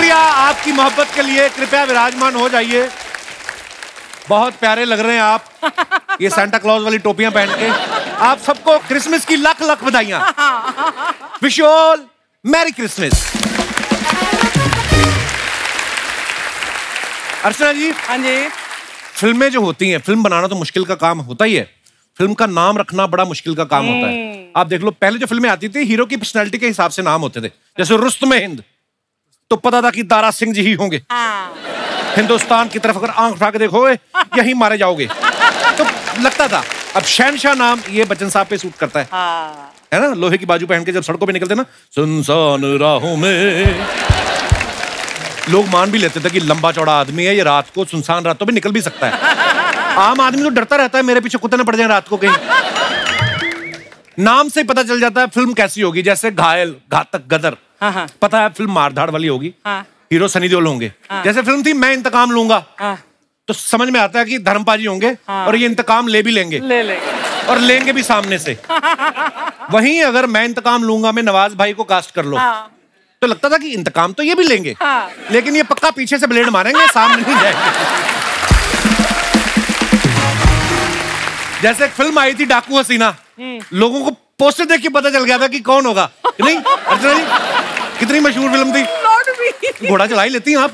शुक्रिया आपकी मोहब्बत के लिए। कृपया विराजमान हो जाइए। बहुत प्यारे लग रहे हैं आप, ये सांता क्लॉज वाली टोपियां पहन के। आप सबको क्रिसमस की लाख लाख बधाइयां। Wish you all merry Christmas. Archana ji. हाँ जी। फिल्में जो होती हैं, फिल्म बनाना तो मुश्किल का काम होता ही है, फिल्म का नाम रखना बड़ा मुश्किल का काम होता है। आप देख लो, पहले जो फिल्में आती थी हीरो की पर्सनैलिटी के हिसाब से नाम होते थे। जैसे रुस्तम हिंद तो पता था कि दारा सिंह जी ही होंगे। हिंदुस्तान की तरफ अगर आंख उठा के देखोगे यही मारे जाओगे, तो लगता था। अब शहनशाह नाम ये बच्चन साहब पे सूट करता है ना, लोहे की बाजू पहन के जब सड़कों पे निकलते ना, सुनसान राहों में, लोग मान भी लेते थे कि लंबा चौड़ा आदमी है, ये रात को सुनसान रातों में निकल भी सकता है। आम आदमी तो डरता रहता है मेरे पीछे कुत्ते न पड़ जाए रात को कहीं। नाम से पता चल जाता है फिल्म कैसी होगी। जैसे घायल, घातक, गदर, पता है फिल्म मारधाड़ वाली होगी, हीरो सनी देओल होंगे। जैसे फिल्म थी मैं इंतकाम लूंगा, तो समझ में आता है कि धर्मपाजी होंगे और ये इंतकाम ले भी लेंगे, और लेंगे भी सामने से। वहीं अगर मैं इंतकाम लूंगा में नवाज भाई को कास्ट कर लो, तो लगता था कि इंतकाम तो ये भी लेंगे, लेकिन ये पक्का पीछे से ब्लेड मारेंगे, सामने नहीं जाएंगे। जैसे एक फिल्म आई थी डाकू हसीना, लोगों को पोस्टर देख के पता चल गया था कि कौन होगा। नहीं अर्चना जी, कितनी मशहूर फिल्म थी। घोड़ा चला ही लेती हैं आप।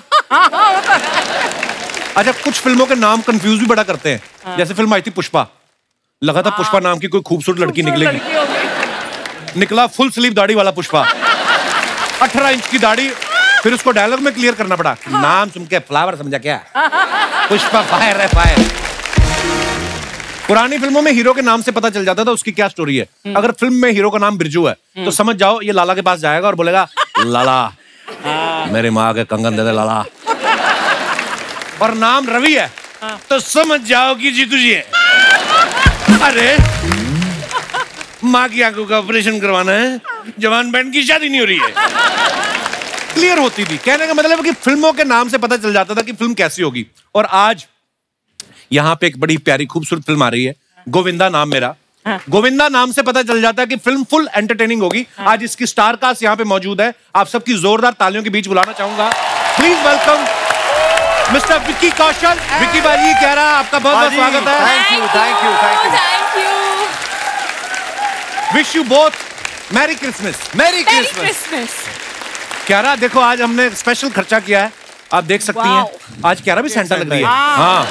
अच्छा, कुछ फिल्मों के नाम कंफ्यूज भी बड़ा करते हैं। जैसे फिल्म आई थी पुष्पा, लगा था पुष्पा नाम की कोई खूबसूरत लड़की निकलेगी, निकला फुल स्लीव दाढ़ी वाला पुष्पा, 18 इंच की दाढ़ी। फिर उसको डायलॉग में क्लियर करना पड़ा, नाम सुन के फ्लावर समझा क्या, पुष्पा फायर है फायर। पुरानी फिल्मों में हीरो के नाम से पता चल जाता था उसकी क्या स्टोरी है। अगर फिल्म में हीरो का नाम बिरजू है, तो समझ जाओ ये लाला के पास जाएगा और बोलेगा, लाला मेरे माँ के कंगन दे दे लाला। और नाम रवि है, तो समझ जाओ कि जीतू जी है। अरे माँ की आंखों का ऑपरेशन करवाना है, जवान बैंड की शादी नहीं हो रही है। क्लियर होती थी। कहने का मतलब है कि फिल्मों के नाम से पता चल जाता था कि फिल्म कैसी होगी। और आज यहाँ पे एक बड़ी प्यारी खूबसूरत फिल्म आ रही है, गोविंदा नाम मेरा। गोविंदा नाम से पता चल जाता है कि फिल्म फुल एंटरटेनिंग होगी। आज इसकी स्टार कास्ट यहाँ पे मौजूद है। आप सबकी जोरदार तालियों के बीच बुलाना चाहूंगा। Please welcome mister Vicky Kaushal. Vicky भाई, कह रहा आपका बहुत बहुत स्वागत है। Thank you, thank you, thank you, thank you. Wish you both merry Christmas. Merry Christmas. Kiara, देखो आज हमने स्पेशल खर्चा किया है, आप देख सकती हैं। आज क्यारा भी सेंटा लग रही है। हाँ,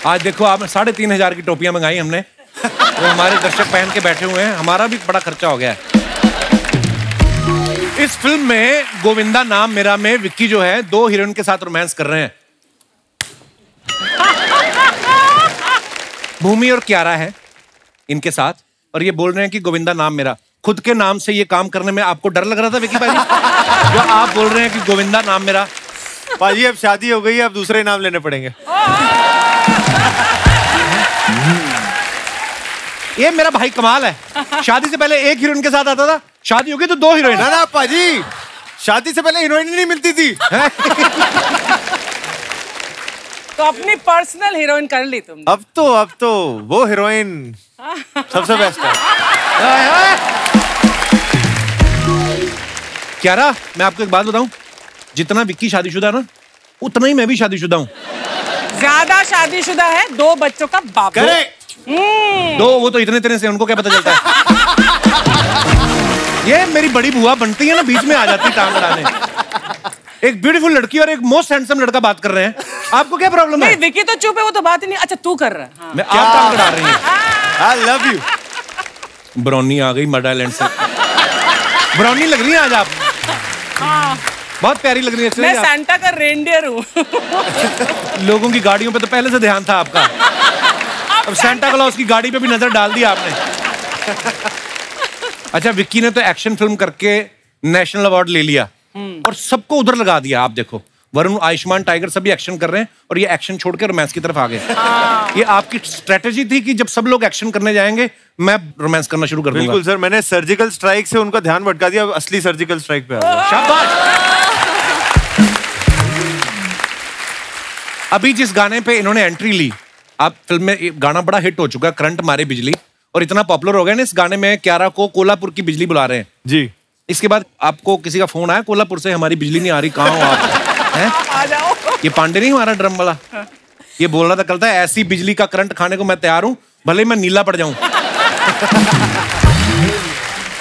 आज देखो आपने 3500 की टोपियां मंगाई हमने, वो हमारे दर्शक पहन के बैठे हुए हैं। हमारा भी बड़ा खर्चा हो गया है। इस फिल्म में गोविंदा नाम मेरा में विक्की जो है 2 हीरोइन के साथ रोमांस कर रहे हैं। भूमि और क्यारा है इनके साथ, और ये बोल रहे हैं कि गोविंदा नाम मेरा। खुद के नाम से ये काम करने में आपको डर लग रहा था विक्की भाई, जो आप बोल रहे हैं कि गोविंदा नाम मेरा। पाजी अब शादी हो गई है, अब दूसरे नाम लेने पड़ेंगे। ये मेरा भाई कमाल है। शादी से पहले एक हीरोइन के साथ आता था, शादी हो गई तो 2 हीरोइन। ना पाजी, शादी से पहले हीरोइन नहीं मिलती थी। तो अपनी पर्सनल हीरोइन कर ली तुमने। अब तो वो हीरोइन सबसे बेस्ट है। क्यारा, मैं आपको एक बात बताऊं, जितना विक्की शादीशुदा ना, उतना ही मैं भी शादीशुदा हूं। ज्यादा शादीशुदा है, 2 बच्चों का बाप। करेक्ट। 2, वो तो इतने से, उनको क्या पता चलता है। ये मेरी बड़ी बुआ बनती है ना, बीच में आ जाती टांग अड़ाने। एक ब्यूटीफुल लड़की और एक मोस्ट हैंडसम लड़का बात कर रहे हैं, आपको क्या प्रॉब्लम है? विक्की तो चुप है, वो तो बात ही नहीं। अच्छा तू कर रहा है। मैं आप टांग अड़ा रही हैं। I love you. ब्राउनी आ गई मड आइलैंड से। ब्राउनी लग रही है आज आप। बहुत प्यारी लग रही है। मैं सांता का रेनडियर हूँ। लोगों की गाड़ियों पे तो पहले से ध्यान था आपका, अब सांता क्लॉज की गाड़ी पे भी नजर डाल दी आपने। अच्छा, विक्की ने तो एक्शन फिल्म करके नेशनल अवार्ड ले लिया और सबको उधर लगा दिया। आप देखो, वरुण, आयुष्मान, टाइगर सभी एक्शन कर रहे हैं और ये एक्शन छोड़ के रोमांस की तरफ आ गए। ये आपकी स्ट्रेटेजी थी कि जब सब लोग एक्शन करने जाएंगे मैं रोमांस करना शुरू कर दूंगा। बिल्कुल सर, मैंने सर्जिकल स्ट्राइक से उनका ध्यान भटका दिया, अब असली सर्जिकल स्ट्राइक पे आ गया। शाबाश। अभी जिस गाने पे इन्होंने एंट्री ली, आप फिल्म में गाना बड़ा हिट हो चुका है, करंट मारे बिजली, और इतना पॉपुलर हो गया ना इस गाने में, क्यारा को कोल्हापुर की बिजली बुला रहे हैं जी। इसके बाद आपको किसी का फोन आया कोल्हापुर से, हमारी बिजली नहीं आ रही, कहाँ हो आप हैं? आ जाओ। ये पांडे नहीं हमारा ड्रम वाला, ये बोल रहा था कल था ऐसी बिजली का करंट खाने को मैं तैयार हूं, भले मैं नीला पड़ जाऊं।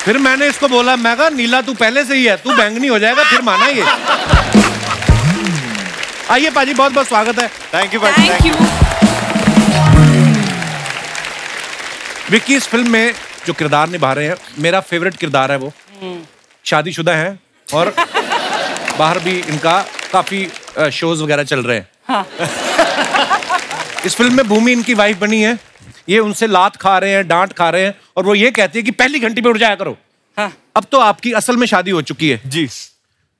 फिर मैंने इसको बोला, मैं कहा नीला तू पहले से ही है, तू बैंगनी हो जाएगा फिर माना ये। आइए पाजी, बहुत बहुत स्वागत है। थैंक यू पाजी। Thank you. विक्की इस फिल्म में जो किरदार निभा रहे हैं, मेरा फेवरेट किरदार है वो। शादीशुदा है और बाहर भी इनका काफी शोज वगैरह चल रहे हैं। हाँ। इस फिल्म में भूमि इनकी वाइफ बनी है, ये उनसे लात खा रहे हैं, डांट खा रहे हैं, और वो ये कहती है कि पहली घंटी पे उठ जाया करो। हाँ। अब तो आपकी असल में शादी हो चुकी है जी।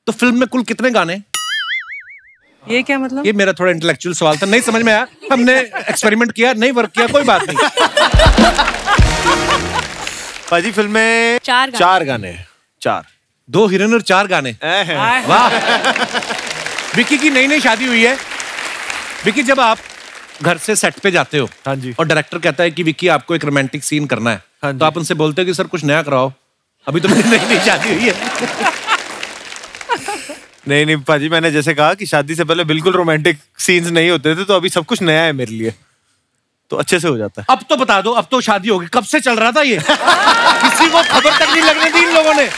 तो फिल्म में कुल कितने गाने? ये क्या मतलब? ये मेरा थोड़ा इंटेलेक्चुअल सवाल था, नहीं समझ में आया, हमने एक्सपेरिमेंट किया, नहीं वर्क किया, कोई बात नहीं। पाजी फिल्म में 4 गाने हैं। 4 2 हीरोइन और 4 गाने। वाह। विक्की की नई नई शादी हुई है। विक्की, जब आप घर से सेट पे जाते हो, हाँ जी, और डायरेक्टर कहता है कि विक्की आपको एक रोमांटिक सीन करना है, हाँ तो आप उनसे बोलते हो कि सर कुछ नया कराओ, अभी तो मेरी नई नई शादी हुई है। नहीं पाजी, मैंने जैसे कहा कि शादी से पहले बिल्कुल रोमांटिक सीन्स नहीं होते थे, तो अभी सब कुछ नया है मेरे लिए, तो अच्छे से हो जाता है। अब तो बता दो, अब तो शादी होगी, कब से चल रहा था ये? किसी को खबर तक नहीं लगने दी इन लोगों ने।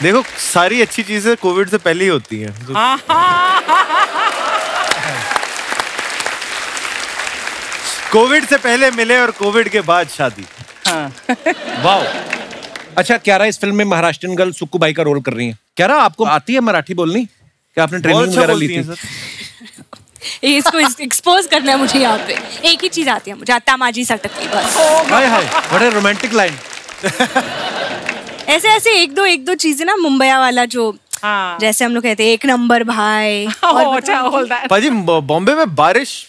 देखो, सारी अच्छी चीजें कोविड से पहले ही होती हैं। कोविड से पहले मिले और कोविड के बाद शादी। वाह। अच्छा, क्यारा इस फिल्म में महाराष्ट्रियन गर्ल सुक्कू बाई का रोल कर रही है। क्यारा, आपको आती है मराठी बोलनी? क्या आपने ट्रेनिंग वगैरह ली थी? इसको एक्सपोज करना है मुझे यहाँ पे। एक ही चीज आती है मुझे, आता माजी सटकती बस। हाय हाय, बड़े रोमांटिक लाइन। ऐसे ऐसे एक दो चीजें ना, मुंबईया वाला जो, जैसे हम लोग कहते हैं 1 नंबर भाई। पाजी, बॉम्बे में बारिश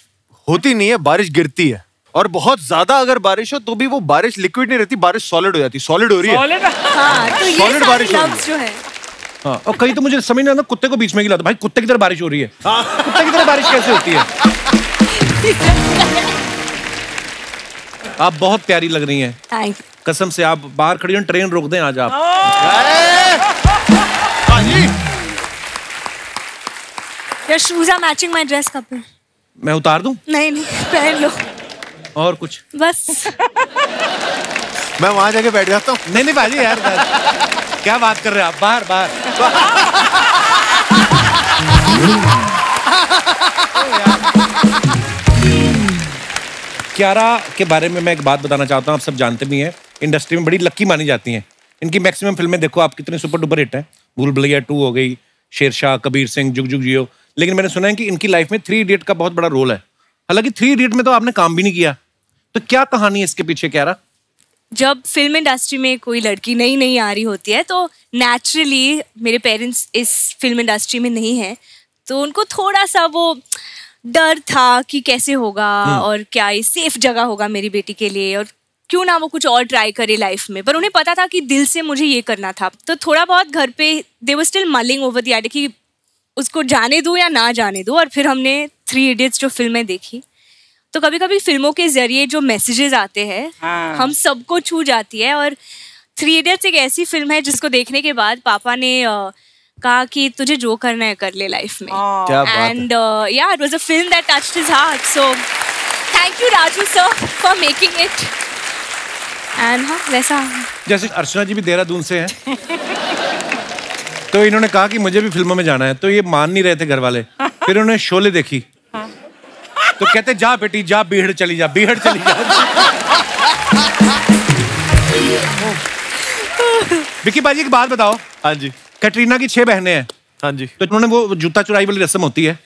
होती नहीं है, बारिश गिरती है, और बहुत ज्यादा अगर बारिश हो तो भी वो बारिश लिक्विड नहीं रहती, बारिश सॉलिड हो जाती। सॉलिड हो रही है। हाँ, तो ये Solid बारिश हो रही लफ्ज जो है। हाँ, और कहीं तो मुझे समझ नहीं आता, कुत्ते को बीच में गिला था। भाई कुत्ते की तरह बारिश हो रही है, कुत्ते की तरह बारिश कैसे होती है? आप बहुत प्यारी लग रही हैं, कसम से। आप बाहर खड़ी हो, ट्रेन रोक दें आज आप। Your shoes are matching my dress, Kapil. मैं उतार दूं? नहीं, पहन लो। और कुछ? बस। मैं वहां जाके बैठ जाता हूँ। नहीं भाजी यार, क्या बात कर रहे हैं आप? बाहर बाहर। क्यारा के बारे में मैं एक बात बताना चाहता हूँ, आप सब जानते भी हैं, इंडस्ट्री में बड़ी लक्की मानी जाती हैं। इनकी मैक्सिमम फिल्में देखो आप, कितनी सुपर डुपर हिट हैं। भूल भुलैया 2 हो गई, शेरशाह, कबीर सिंह, जुग जुग जियो। लेकिन मैंने सुना है कि इनकी लाइफ में 3 इडियट का बहुत बड़ा रोल है। हालांकि 3 इडियट में तो आपने काम भी नहीं किया, तो क्या कहानी है इसके पीछे क्यारा? जब फिल्म इंडस्ट्री में कोई लड़की नई आ रही होती है, तो नेचुरली मेरे पेरेंट्स इस फिल्म इंडस्ट्री में नहीं है, तो उनको थोड़ा सा वो डर था कि कैसे होगा और क्या ये सेफ जगह होगा मेरी बेटी के लिए, और क्यों ना वो कुछ और ट्राई करे लाइफ में। पर उन्हें पता था कि दिल से मुझे ये करना था। तो थोड़ा बहुत घर पे they were still mulling over the idea कि उसको जाने दूं या ना जाने दूं। और फिर हमने 3 इडियट्स जो फिल्में देखी, तो कभी कभी फिल्मों के जरिए जो मैसेजेस आते हैं हम सबको छू जाती है। और 3 इडियट्स एक ऐसी फिल्म है जिसको देखने के बाद पापा ने कहा कि तुझे जो करना है कर ले लाइफ में। एंड या it was a film that touched his heart, so thank you Raju sir for making it. And हाँ, वैसा जैसे अर्चना जी भी देहरादून से हैं, तो इन्होंने कहा कि मुझे भी फिल्मों में जाना है, तो ये मान नहीं रहे थे घर वाले। फिर उन्होंने शोले देखी, तो कहते जा बेटी जा, बीहड़ चली जा, बीहड़ चली जा। विक्की बाजी एक बात बताओ। हाँ जी। कैटरीना की 6 बहनें हैं। हाँ जी। तो उन्होंने वो जूता चुराई वाली रस्म होती है,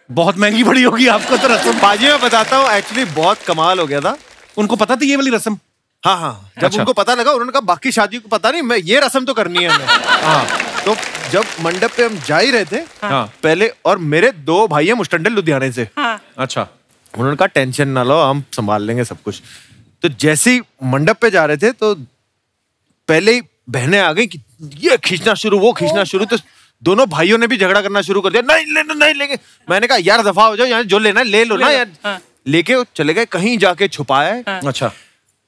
बहुत महंगी पड़ी होगी आपको तो रस्म। बाजी मैं बताता हूँ, एक्चुअली बहुत कमाल हो गया था। उनको पता थी ये वाली रस्म? हाँ हाँ, जब अच्छा। उनको पता लगा, उन्होंने कहा बाकी शादी को पता नहीं, मैं ये रस्म तो करनी है हमें। हाँ, तो जब मंडप पे हम जा ही रहे थे पहले, और मेरे 2 भाई हैं मुस्टंडल लुधियाने से। अच्छा। उन्होंने कहा टेंशन ना लो, हम संभाल लेंगे सब कुछ। तो जैसे ही मंडप पे जा रहे थे, तो पहले ही बहनें आ गई कि ये खींचना शुरू, वो खींचना शुरू। तो दोनों भाइयों ने भी झगड़ा करना शुरू कर दिया, नहीं लेना, नहीं लेंगे। मैंने कहा यार दफा हो जाओ, यहाँ जो लेना है ले लो ना यार। लेके चले गए, कहीं जाके छुपाए। अच्छा।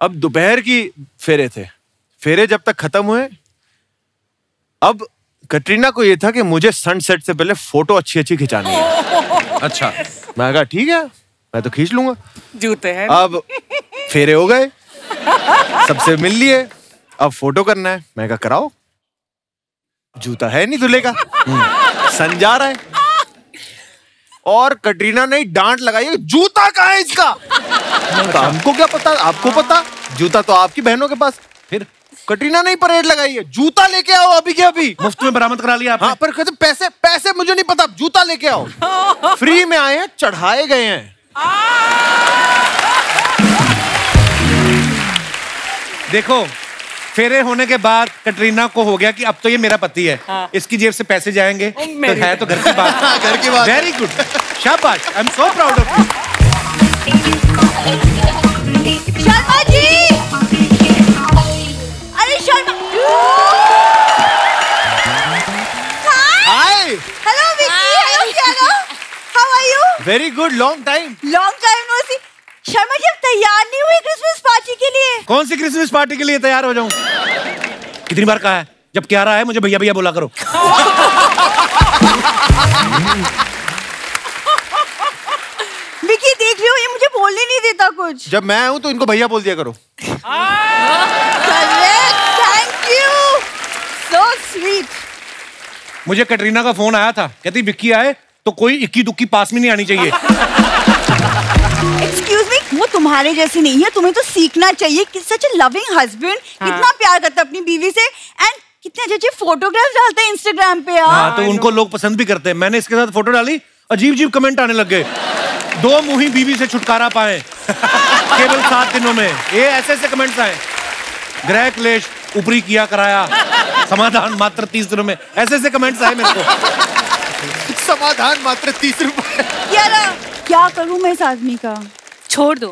अब दोपहर की फेरे थे, फेरे जब तक खत्म हुए, अब कटरीना को ये था कि मुझे सनसेट से पहले फोटो अच्छी अच्छी खिंचानी है। अच्छा, मैं कहा ठीक है, मैं तो खींच लूंगा। जूते हैं। अब फेरे हो गए, सबसे मिल लिए, अब फोटो करना है। मैं कहा कराओ, जूता है नहीं दूल्हे का, सन जा रहा है। और कटरीना ने डांट लगाई, जूता कहाँ है इसका? तो हमको क्या पता, आपको पता, जूता तो आपकी बहनों के पास। फिर कटरीना ने परेड लगाई है, जूता लेके आओ अभी के अभी। मुफ्त में बरामद करा लिया आपने? हाँ, पर कहते पैसे पैसे मुझे नहीं पता, जूता लेके आओ। फ्री में आए हैं, चढ़ाए गए हैं। देखो, फेरे होने के बाद कटरीना को हो गया कि अब तो ये मेरा पति है। हाँ। इसकी जेब से पैसे जाएंगे तो है तो घर की बात। घर की बात। वेरी गुड, शाबाश, I am so proud of you. Sharma ji, अरे Sharma, hi, hello Vicky, hello Kiana, how are you? Very good, long time. Long time no see. Sharma ji, अब तैयार नहीं हुई क्रिसमस पार्टी के लिए? कौन सी क्रिसमस पार्टी के लिए तैयार हो जाऊं? कितनी बार कहा है, जब क्या रहा है मुझे भैया भैया बोला करो। विक्की देख रही हो, ये मुझे बोलने नहीं देता कुछ। जब मैं हूं तो इनको भैया बोल दिया करो। Thank you, so sweet. मुझे कटरीना का फोन आया था, कहती विक्की आए तो कोई इक्की दुक्की पास में नहीं आनी चाहिए। एक्सक्यूज मी, वो तुम्हारे जैसे नहीं है, तुम्हें तो सीखना चाहिए कि सच ए लविंग हस्बैंड कितना प्यार करता है अपनी बीवी से, एंड कितने अच्छे फोटोग्राफ्स डालता है इंस्टाग्राम पे यार। हाँ, तो उनको लोग पसंद भी करते हैं। मैंने इसके साथ फोटो डाली, अजीब अजीब कमेंट आने लग गए। 2 मुही बीवी से छुटकारा पाए केवल 7 दिनों में, ये ऐसे ऐसे कमेंट्स आए। गृह क्लेश ऊपरी किया कराया, समाधान मात्र 30 दिनों में, ऐसे ऐसे कमेंट्स आए मेरे को। समाधान मात्र 30 रुपए। यार क्या करूं मैं इस आदमी का? छोड़ दो।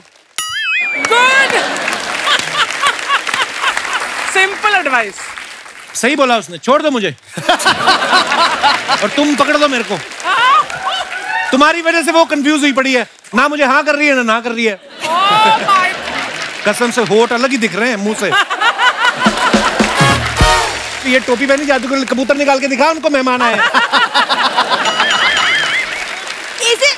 Good, simple advice. सही बोला उसने, छोड़ दो मुझे और तुम पकड़ दो मेरे को। तुम्हारी वजह से वो कंफ्यूज हुई पड़ी है, ना मुझे हाँ कर रही है ना कर रही है। कसम से होठ अलग ही दिख रहे हैं मुंह से। ये टोपी पहनी, जादूगर कबूतर निकाल के दिखा उनको, मेहमान आए। इसे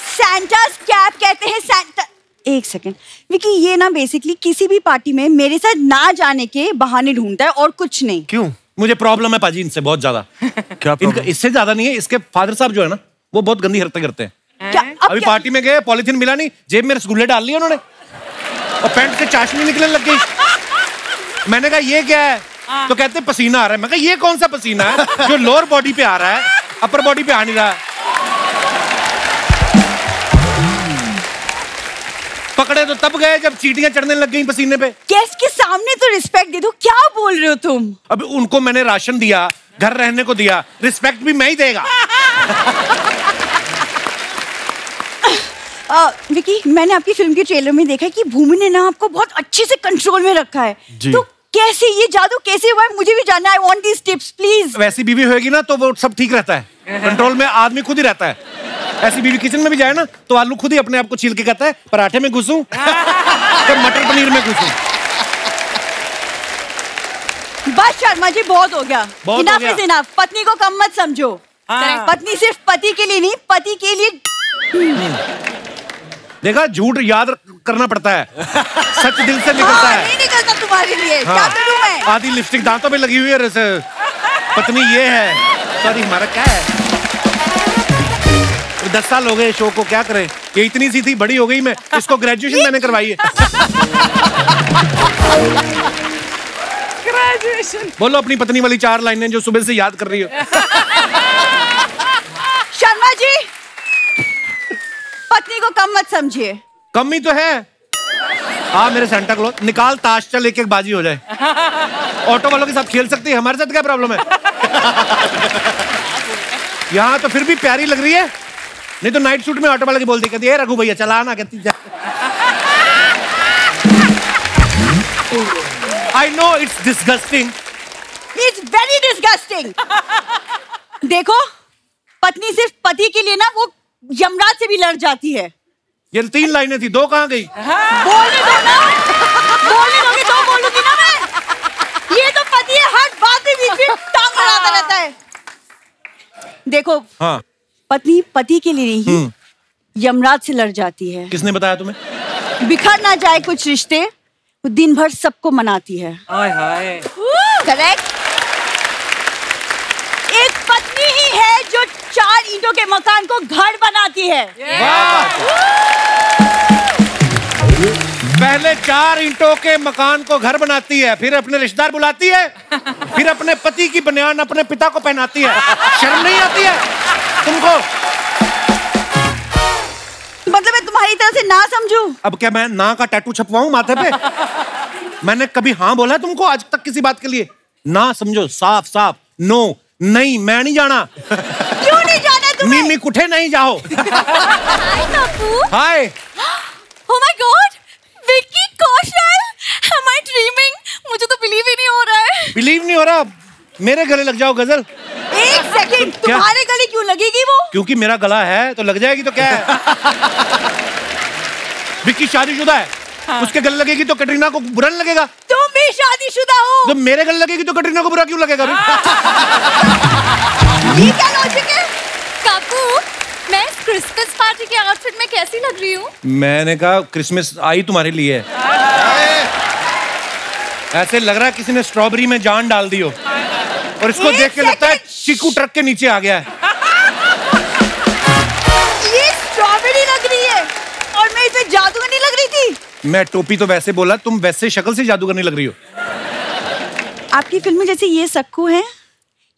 सैंटास कैप कहते हैं। सैंटा, एक सेकंड विकी, ये ना बेसिकली किसी भी पार्टी में मेरे साथ ना जाने के बहाने ढूंढता है और कुछ नहीं। क्यों? मुझे प्रॉब्लम है पाजी इनसे बहुत ज्यादा। क्या इनका इससे ज्यादा नहीं है, इसके फादर साहब जो है ना, वो बहुत गंदी हरकतें करते हैं। क्या अभी पार्टी में गए, पॉलिथीन मिला नहीं, जेब में रसगुल्ले डाल लिए उन्होंने और पैंट से चाशनी निकलने लग गई। मैंने कहा ये क्या है? तो कहते पसीना आ रहा है। मैं कहा ये कौन सा पसीना है जो लोअर बॉडी पे आ रहा है, अपर बॉडी पे आ नहीं रहा है। पकड़े तो तब गए जब चींटियां चढ़ने लग गई पसीने पे। गेस्ट के सामने तो रिस्पेक्ट दे दो, क्या बोल रहे हो तुम? अब उनको मैंने राशन दिया, घर रहने को दिया, रिस्पेक्ट भी मैं ही देगा। विकी, मैंने आपकी फिल्म के ट्रेलर में देखा कि भूमि ने ना आपको बहुत अच्छे से कंट्रोल में रखा है। तो कैसे ये जादू कैसे हुआ है? मुझे भी जानना है। I want these tips please. वैसी बीवी होगी ना तो वो सब ठीक रहता है, कंट्रोल में आदमी खुद ही रहता है। ऐसी बीवी किचन में भी जाए ना तो आलू खुद ही अपने आप को छील के कहता है पराठे में घुसूं तो मटर पनीर में घुसूं। बस शर्मा जी, बहुत हो गया। बहुत हो इनफ गया। Is enough. पत्नी को कम मत समझो। हाँ। पत्नी सिर्फ पति के लिए नहीं, पति के लिए। देखा, झूठ याद करना पड़ता है, सच दिल से निकलता है। नहीं निकलता तुम्हारे लिए। हाँ। क्या करूं मैं? आधी लिपस्टिक दांतों पे लगी हुई है। वैसे पत्नी ये है, सॉरी हमारा क्या है। 10 साल हो गए शो को, क्या करें। ये इतनी सी थी, बड़ी हो गई मैं। इसको ग्रेजुएशन मैंने करवाई है। ग्रेजुएशन। बोलो अपनी पत्नी वाली 4 लाइनें जो सुबह से याद कर रही हो। शर्मा जी, पत्नी को कम मत समझिए। कम ही तो है। हाँ मेरे सेंटा क्लॉज, निकाल ताश, चल एक एक बाजी हो जाए। ऑटो वालों के साथ खेल सकती है, हमारे साथ क्या प्रॉब्लम है। यहाँ तो फिर भी प्यारी लग रही है, नहीं तो नाइट सूट में ऑटो वाले की बोलती, कहती है रघु भैया चला ना, कहती जा। I know it's disgusting. It's very disgusting. देखो, पत्नी सिर्फ पति के लिए ना वो यमराज से भी लड़ जाती है। ये 3 लाइनें थी, 2 कहाँ गई? बोलने दो ना, बोलने दोगे तो बोलूंगी ना मैं। देखो हाँ पत्नी पति के लिए नहीं यमराज से लड़ जाती है। किसने बताया तुम्हें? बिखर ना जाए कुछ रिश्ते, वो दिन भर सबको मनाती है। हाय हाय। करेक्ट। एक पत्नी ही है जो 4 ईंटों के मकान को घर बनाती है। पहले 4 ईंटों के मकान को घर बनाती है, फिर अपने रिश्तेदार बुलाती है, फिर अपने पति की बनियान अपने पिता को पहनाती है। शर्म नहीं आती है तुमको? मतलब मैं तुम्हारी तरह से ना समझूं? अब क्या मैं ना का टैटू छपवाऊं माथे पे? मैंने कभी हाँ बोला है तुमको आज तक किसी बात के लिए? ना समझो, साफ साफ नो। नहीं, मैं नहीं जाना। क्यों नहीं जाना तुम्हें? मीमी कुठे नहीं जाओ। हाय बापू। हाय। Oh my God! Vicky Kaushal! Am I dreaming? मुझे तो बिलीव ही नहीं हो रहा है। बिलीव नहीं हो रहा? मेरे गले लग जाओ गजल। एक सेकंड, तुम्हारे गले क्यों लगेगी वो? क्योंकि मेरा गला है तो लग जाएगी तो क्या है? विक्की शादीशुदा है, हाँ। उसके गले लगेगी तो कैटरीना को बुरा नहीं लगेगा? तुम भी शादीशुदा हो। तो मेरे गले लगेगी तो कैटरीना को बुरा क्यों लगेगा? ये क्या लॉजिक है? काकू, मैं इस क्रिसमस पार्टी के आउटफिट में कैसी लग रही हूँ? मैंने कहा क्रिसमस आई तुम्हारे लिए। ऐसे लग रहा है किसी ने स्ट्रॉबेरी में जान डाल दी हो, और इसको देख के लगता है चीकू ट्रक के नीचे आ गया है। ये स्ट्रॉबेरी लग रही है और मैं इसे जादूगरनी लग रही थी। मैं टोपी तो वैसे बोला, तुम वैसे शक्ल से जादूगरनी लग रही हो। आपकी फिल्म में जैसे ये सक्कू है,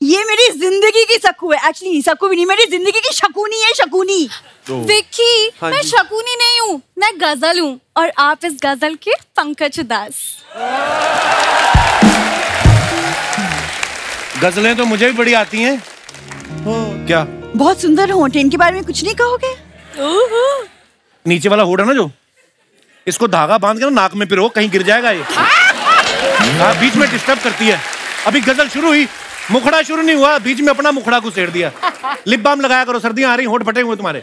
ये मेरी जिंदगी की सक्कू है। एक्चुअली सक्कू भी नहीं, मेरी जिंदगी की शकुनी है, शकुनी। विक्की, मैं शकुनी नहीं हूँ, मैं गजल हूँ, और आप इस गजल के पंकज उदास। गजलें तो मुझे भी बड़ी आती हैं। क्या? बहुत सुंदर होंठ, इनके बारे में कुछ नहीं कहोगे? नीचे वाला होड़ है ना जो, इसको धागा बांध के ना नाक में पिरो, कहीं गिर जाएगा ये। बीच में डिस्टर्ब करती है। अभी गजल शुरू हुई, मुखड़ा शुरू नहीं हुआ, बीच में अपना मुखड़ा को सेड़ दिया। लिप बाम लगाया करो, सर्दियां आ रही, होठ फटे हुए तुम्हारे।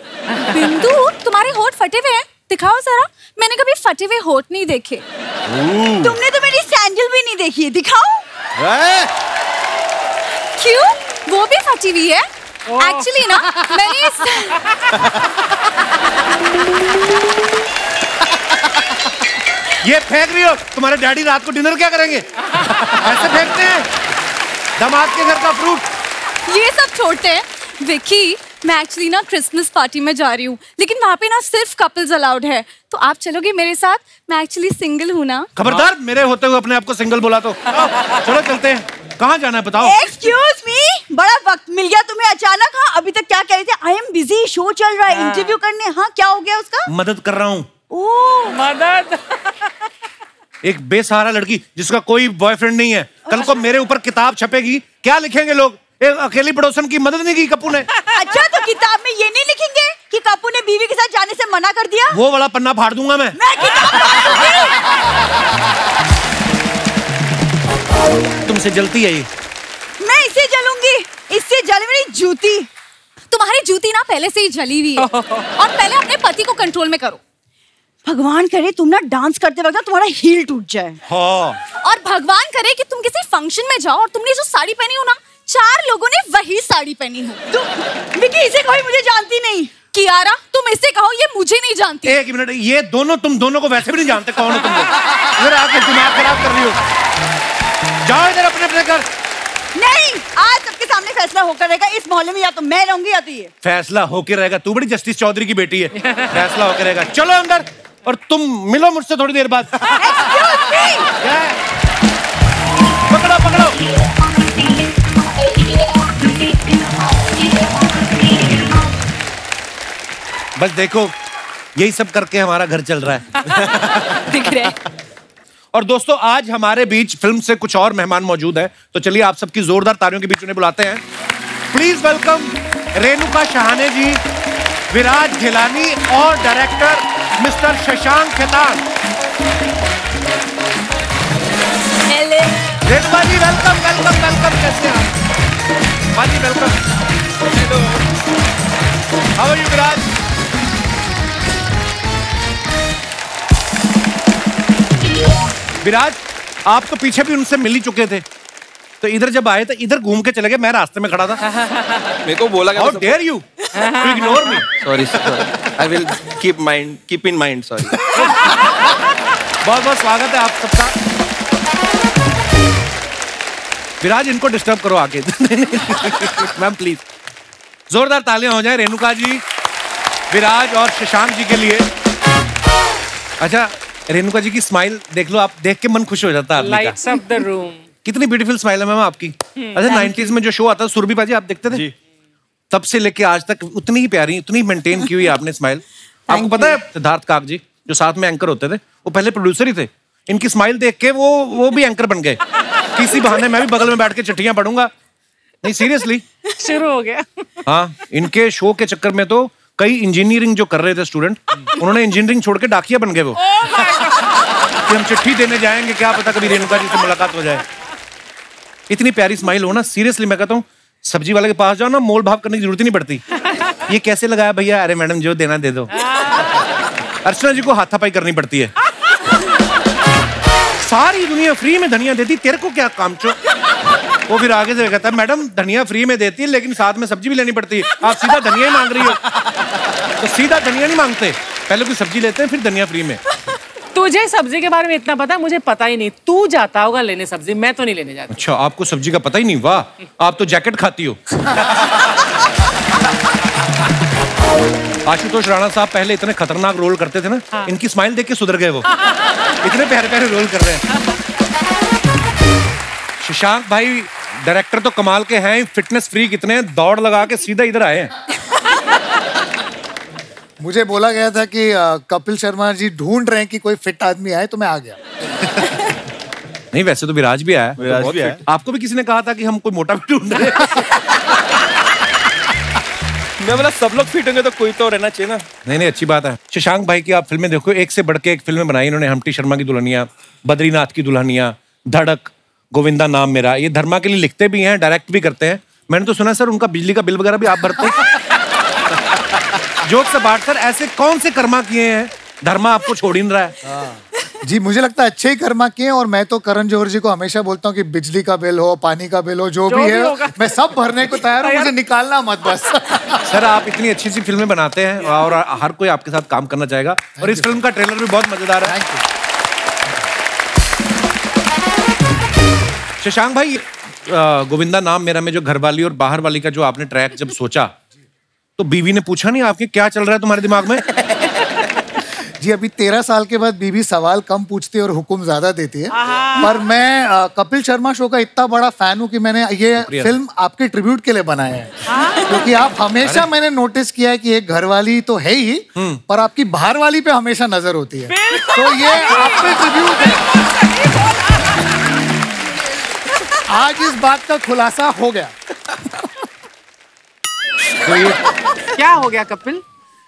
बिंदु, तुम्हारे होठ फटे हुए हैं? दिखाओ जरा। मैंने कभी फटे हुए होठ नहीं देखे। तुमने तो मेरी सैंडल भी नहीं देखी है, दिखाओ। क्यों? वो भी फटी हुई है? एक्चुअली ना, मैंने ये फेंक रही हो? तुम्हारे डैडी रात को डिनर क्या करेंगे? ऐसे फेंकते हैं दामाद के घर का फ्रूट। ये सब छोड़ते हैं विक्की, मैं एक्चुअली ना क्रिसमस पार्टी में जा रही हूँ, लेकिन वहाँ पे ना सिर्फ कपल्स अलाउड है, तो आप चलोगे मेरे साथ? मैं एक्चुअली सिंगल हूँ ना। खबरदार, मेरे होते हुए अपने आप को सिंगल बोला तो। चलो चलते हैं। कहाँ जाना है बताओ? एक्सक्यूज मी, बड़ा वक्त मिल गया तुम्हें अचानक। हाँ, अभी तक क्या कह रहे थे? आई एम बिजी, शो चल रहा है, इंटरव्यू करने। हाँ, क्या हो गया उसका? मदद कर रहा हूँ। ओह, मदद। एक बेसहारा लड़की जिसका कोई बॉयफ्रेंड नहीं है, कल को मेरे ऊपर किताब छपेगी, क्या लिखेंगे लोग? एक अकेली पड़ोसन की मदद नहीं की कप्पू ने। अच्छा, तो किताब में ये नहीं लिखेंगे कि कप्पू ने बीवी के साथ जाने से मना कर दिया? वो वाला पन्ना फाड़ दूंगा मैं किताब फाड़ दूंगी। तुमसे जलती है ये? मैं इससे जलूंगी, इससे जल मेरी जूती। तुम्हारी जूती ना पहले से ही जली हुई है। और पहले अपने पति को कंट्रोल में करो। भगवान करे तुम ना डांस करते वक्त ना तुम्हारा हील टूट जाए। हाँ। और भगवान करे कि तुम किसी फंक्शन में जाओ और तुमने जो साड़ी पहनी हो ना, 4 लोगों ने वही साड़ी पहनी हो। तुम विकी, इसे कोई मुझे जानती नहीं। कियारा, तुम इसे कहो, ये मुझे नहीं जानती। एक मिनट, ये दोनों, तुम दोनों को वैसे भी नहीं जानते कौन हो तुम लोग। इधर आके दिमाग खराब कर रही हो। जाओ इधर अपने अपने घर। नहीं, आज सबके सामने फैसला होकर रहेगा। इस मोहल्ले में या तो मैं रहूंगी या तो ये। फैसला होके रहेगा? तू बड़ी जस्टिस चौधरी की बेटी है। फैसला होके रहेगा। चलो अंदर, और तुम मिलो मुझसे थोड़ी देर बाद। पकड़ो पकड़ो। बस देखो, यही सब करके हमारा घर चल रहा है। दिख रहा है। और दोस्तों, आज हमारे बीच फिल्म से कुछ और मेहमान मौजूद हैं, तो चलिए आप सबकी जोरदार तालियों के बीच उन्हें बुलाते हैं। प्लीज वेलकम रेणुका शहाने जी, विराज घिलानी और director mister Shashank Khetan. Renuka ji welcome welcome welcome. कैसे हैं आप? हाँ जी वेलकम। हाउ आर यू विराज? विराज, आप तो पीछे भी उनसे मिल ही चुके थे, तो इधर जब आए तो इधर घूम के चले गए, मैं रास्ते में खड़ा था। मेरे को बोला how dare you to ignore me. Sorry, I will keep in mind, sorry. बहुत बहुत स्वागत है आप सबका। विराज, इनको डिस्टर्ब करो आके। मैम प्लीज जोरदार तालियां हो जाए रेणुका जी, विराज और शशांक जी के लिए। अच्छा, रेणुका जी की स्माइल देख लो, आप देख के मन खुश हो जाता है आदमी का। Lights up the room. कितनी ब्यूटीफुल स्माइल है मैम आपकी। अच्छा, 90s में जो शो आता था सुरभि बाजी, आप देखते थे? तब से लेके आज तक उतनी ही प्यारी, उतनी मेंटेन की हुई आपने स्माइल। आपको पता है सिद्धार्थ काक जी जो साथ में एंकर होते थे, वो पहले प्रोड्यूसर ही थे। इनकी स्माइल देख के वो भी एंकर बन गए। किसी बहाने मैं भी बगल में बैठ के चिट्ठियां पढ़ूंगा। नहीं, सीरियसली शुरू हो गया। हाँ, इनके शो के चक्कर में तो कई इंजीनियरिंग जो कर रहे थे स्टूडेंट, उन्होंने इंजीनियरिंग छोड़ के डाकिया बन गए वो। कि हम चिट्ठी देने जाएंगे, क्या पता कभी रेणुका जी से मुलाकात हो जाए। इतनी प्यारी स्माइल हो ना, सीरियसली मैं कहता हूँ सब्जी वाले के पास जाओ ना, मोल भाव करने की जरूरत ही नहीं पड़ती। ये कैसे लगाया भैया? अरे मैडम जो देना दे दो। अर्चना जी को हाथापाई करनी पड़ती है। सारी दुनिया फ्री में धनिया देती, तेरे को क्या काम चो? वो फिर आगे से कहता है मैडम धनिया फ्री में देती है लेकिन साथ में सब्जी भी लेनी पड़ती है, आप सीधा धनिया ही मांग रही हो। तो सीधा धनिया नहीं मांगते, पहले कोई सब्जी लेते हैं फिर धनिया फ्री में। तुझे सब्जी के बारे में इतना पता है, मुझे पता ही नहीं। तू जाता होगा लेने सब्जी, मैं तो नहीं लेने जाती। अच्छा, आपको सब्जी का पता ही नहीं? वाह, आप तो जैकेट खाती हो। आशुतोष राणा साहब पहले इतने खतरनाक रोल करते थे ना, इनकी स्माइल देख के सुधर गए वो। इतने प्यारे प्यारे रोल कर रहे हैं। शशांक भाई डायरेक्टर तो कमाल के हैं, फिटनेस फ्रीक इतने हैं, दौड़ लगा के सीधा इधर आए हैं। मुझे बोला गया था कि कपिल शर्मा जी ढूंढ रहे हैं कि कोई फिट आदमी आए, तो मैं आ गया। नहीं, वैसे तो विराज भी आया। विराज भी आया। आपको भी किसी ने कहा था कि हम कोई मोटा भी ढूंढ रहे हैं। मैं बोला सब लोग फिट होंगे तो कोई तो रहना चाहिए ना। नहीं, अच्छी बात है। शशांक भाई की आप फिल्में देखो, एक से बढ़ के एक फिल्में बनाई इन्होंने। हम्टी शर्मा की दुल्हनिया, बद्रीनाथ की दुल्हनिया, धड़क, गोविंदा नाम मेरा। ये धर्मा के लिए लिखते भी हैं, डायरेक्ट भी करते हैं। मैंने तो सुना सर उनका बिजली का बिल वगैरह भी आप भरते हैं। जोक से बात सर, ऐसे कौन से कर्मा किए हैं धर्मा आपको छोड़ ही नहीं रहा है? जी मुझे लगता है अच्छे ही कर्मा किए हैं, और मैं तो करण जौहर जी को हमेशा बोलता हूँ कि बिजली का बिल हो, पानी का बिल हो, जो भी है मैं सब भरने को तैयार हूँ, मुझे निकालना मत बस। सर आप इतनी अच्छी सी फिल्में बनाते हैं और हर कोई आपके साथ काम करना चाहेगा, और इस फिल्म का ट्रेलर भी बहुत मजेदार है। शशांक भाई, गोविंदा नाम मेरा में जो घरवाली और बाहर वाली का जो आपने ट्रैक जब सोचा, तो बीवी ने पूछा नहीं आपके क्या चल रहा है तुम्हारे दिमाग में? जी अभी 13 साल के बाद बीवी सवाल कम पूछती है और हुक्म ज्यादा देती है। पर मैं कपिल शर्मा शो का इतना बड़ा फैन हूँ कि मैंने ये फिल्म आपके ट्रिब्यूट के लिए बनाया है। क्योंकि आप हमेशा, मैंने नोटिस किया है कि एक घरवाली तो है ही, पर आपकी बाहर वाली पे हमेशा नजर होती है। तो ये आपके ट्रिब्यूट है। आज इस बात का खुलासा हो गया। तो ये क्या हो गया कपिल?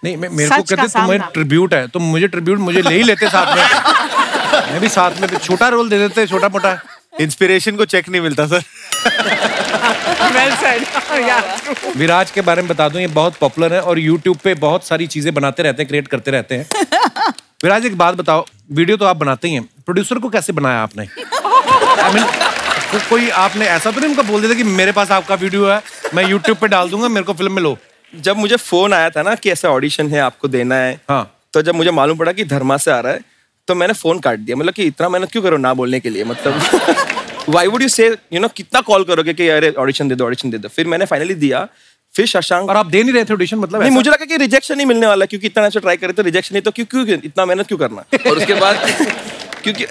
नहीं, मेरे को कहते तुम्हें ट्रिब्यूट है तो मुझे ट्रिब्यूट मुझे ले ही लेते साथ में। मैं भी साथ में छोटा रोल दे देते, छोटा मोटा। इंस्पिरेशन को चेक नहीं मिलता सर। Well said. विराज के बारे में बता दूं, ये बहुत पॉपुलर है और यूट्यूब पे बहुत सारी चीजें बनाते रहते हैं, क्रिएट करते रहते हैं। विराज एक बात बताओ, वीडियो तो आप बनाते ही हैं, प्रोड्यूसर को कैसे बनाया आपने? I mean, कोई आपने ऐसा तो नहीं उनको बोल दिया कि मेरे पास आपका वीडियो है, मैं यूट्यूब पे डाल दूंगा, मेरे को फिल्म में लो? जब मुझे फोन आया था ना कि ऐसा ऑडिशन है आपको देना है, हाँ, तो जब मुझे मालूम पड़ा कि धर्मा से आ रहा है, तो मैंने फोन काट दिया। मतलब कि इतना मेहनत क्यों करो ना बोलने के लिए, मतलब व्हाई वुड यू से, यू नो, कितना कॉल करोगे कि अरे ऑडिशन दे दो, ऑडिशन दे दो। फिर मैंने फाइनली दिया। फिर शशांक, और आप दे नहीं रहे थे ऑडिशन? मतलब नहीं, मुझे लगा कि रिजेक्शन ही मिलने वाला है, क्योंकि इतना अच्छा ट्राई करे तो रिजेक्शन ही, तो क्यों इतना मेहनत क्यों करना। और उसके बाद क्योंकि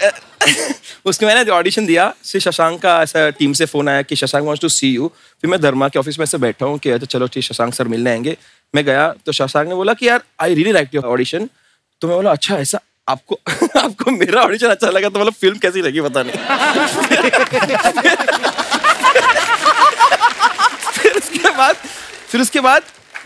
उसके मैंने ऑडिशन दिया, फिर शशांक का ऐसा टीम से फोन आया कि Shashank wants to see you. फिर मैं धर्मा के ऑफिस में से बैठा हूँ कि तो चलो ठीक, शशांक सर मिलने आएंगे। मैं गया तो शशांक ने बोला कि यार I really like your audition. तो मैं बोला अच्छा ऐसा, आपको आपको मेरा ऑडिशन अच्छा लगा, तो मतलब फिल्म कैसी लगी पता नहीं। फिर उसके बाद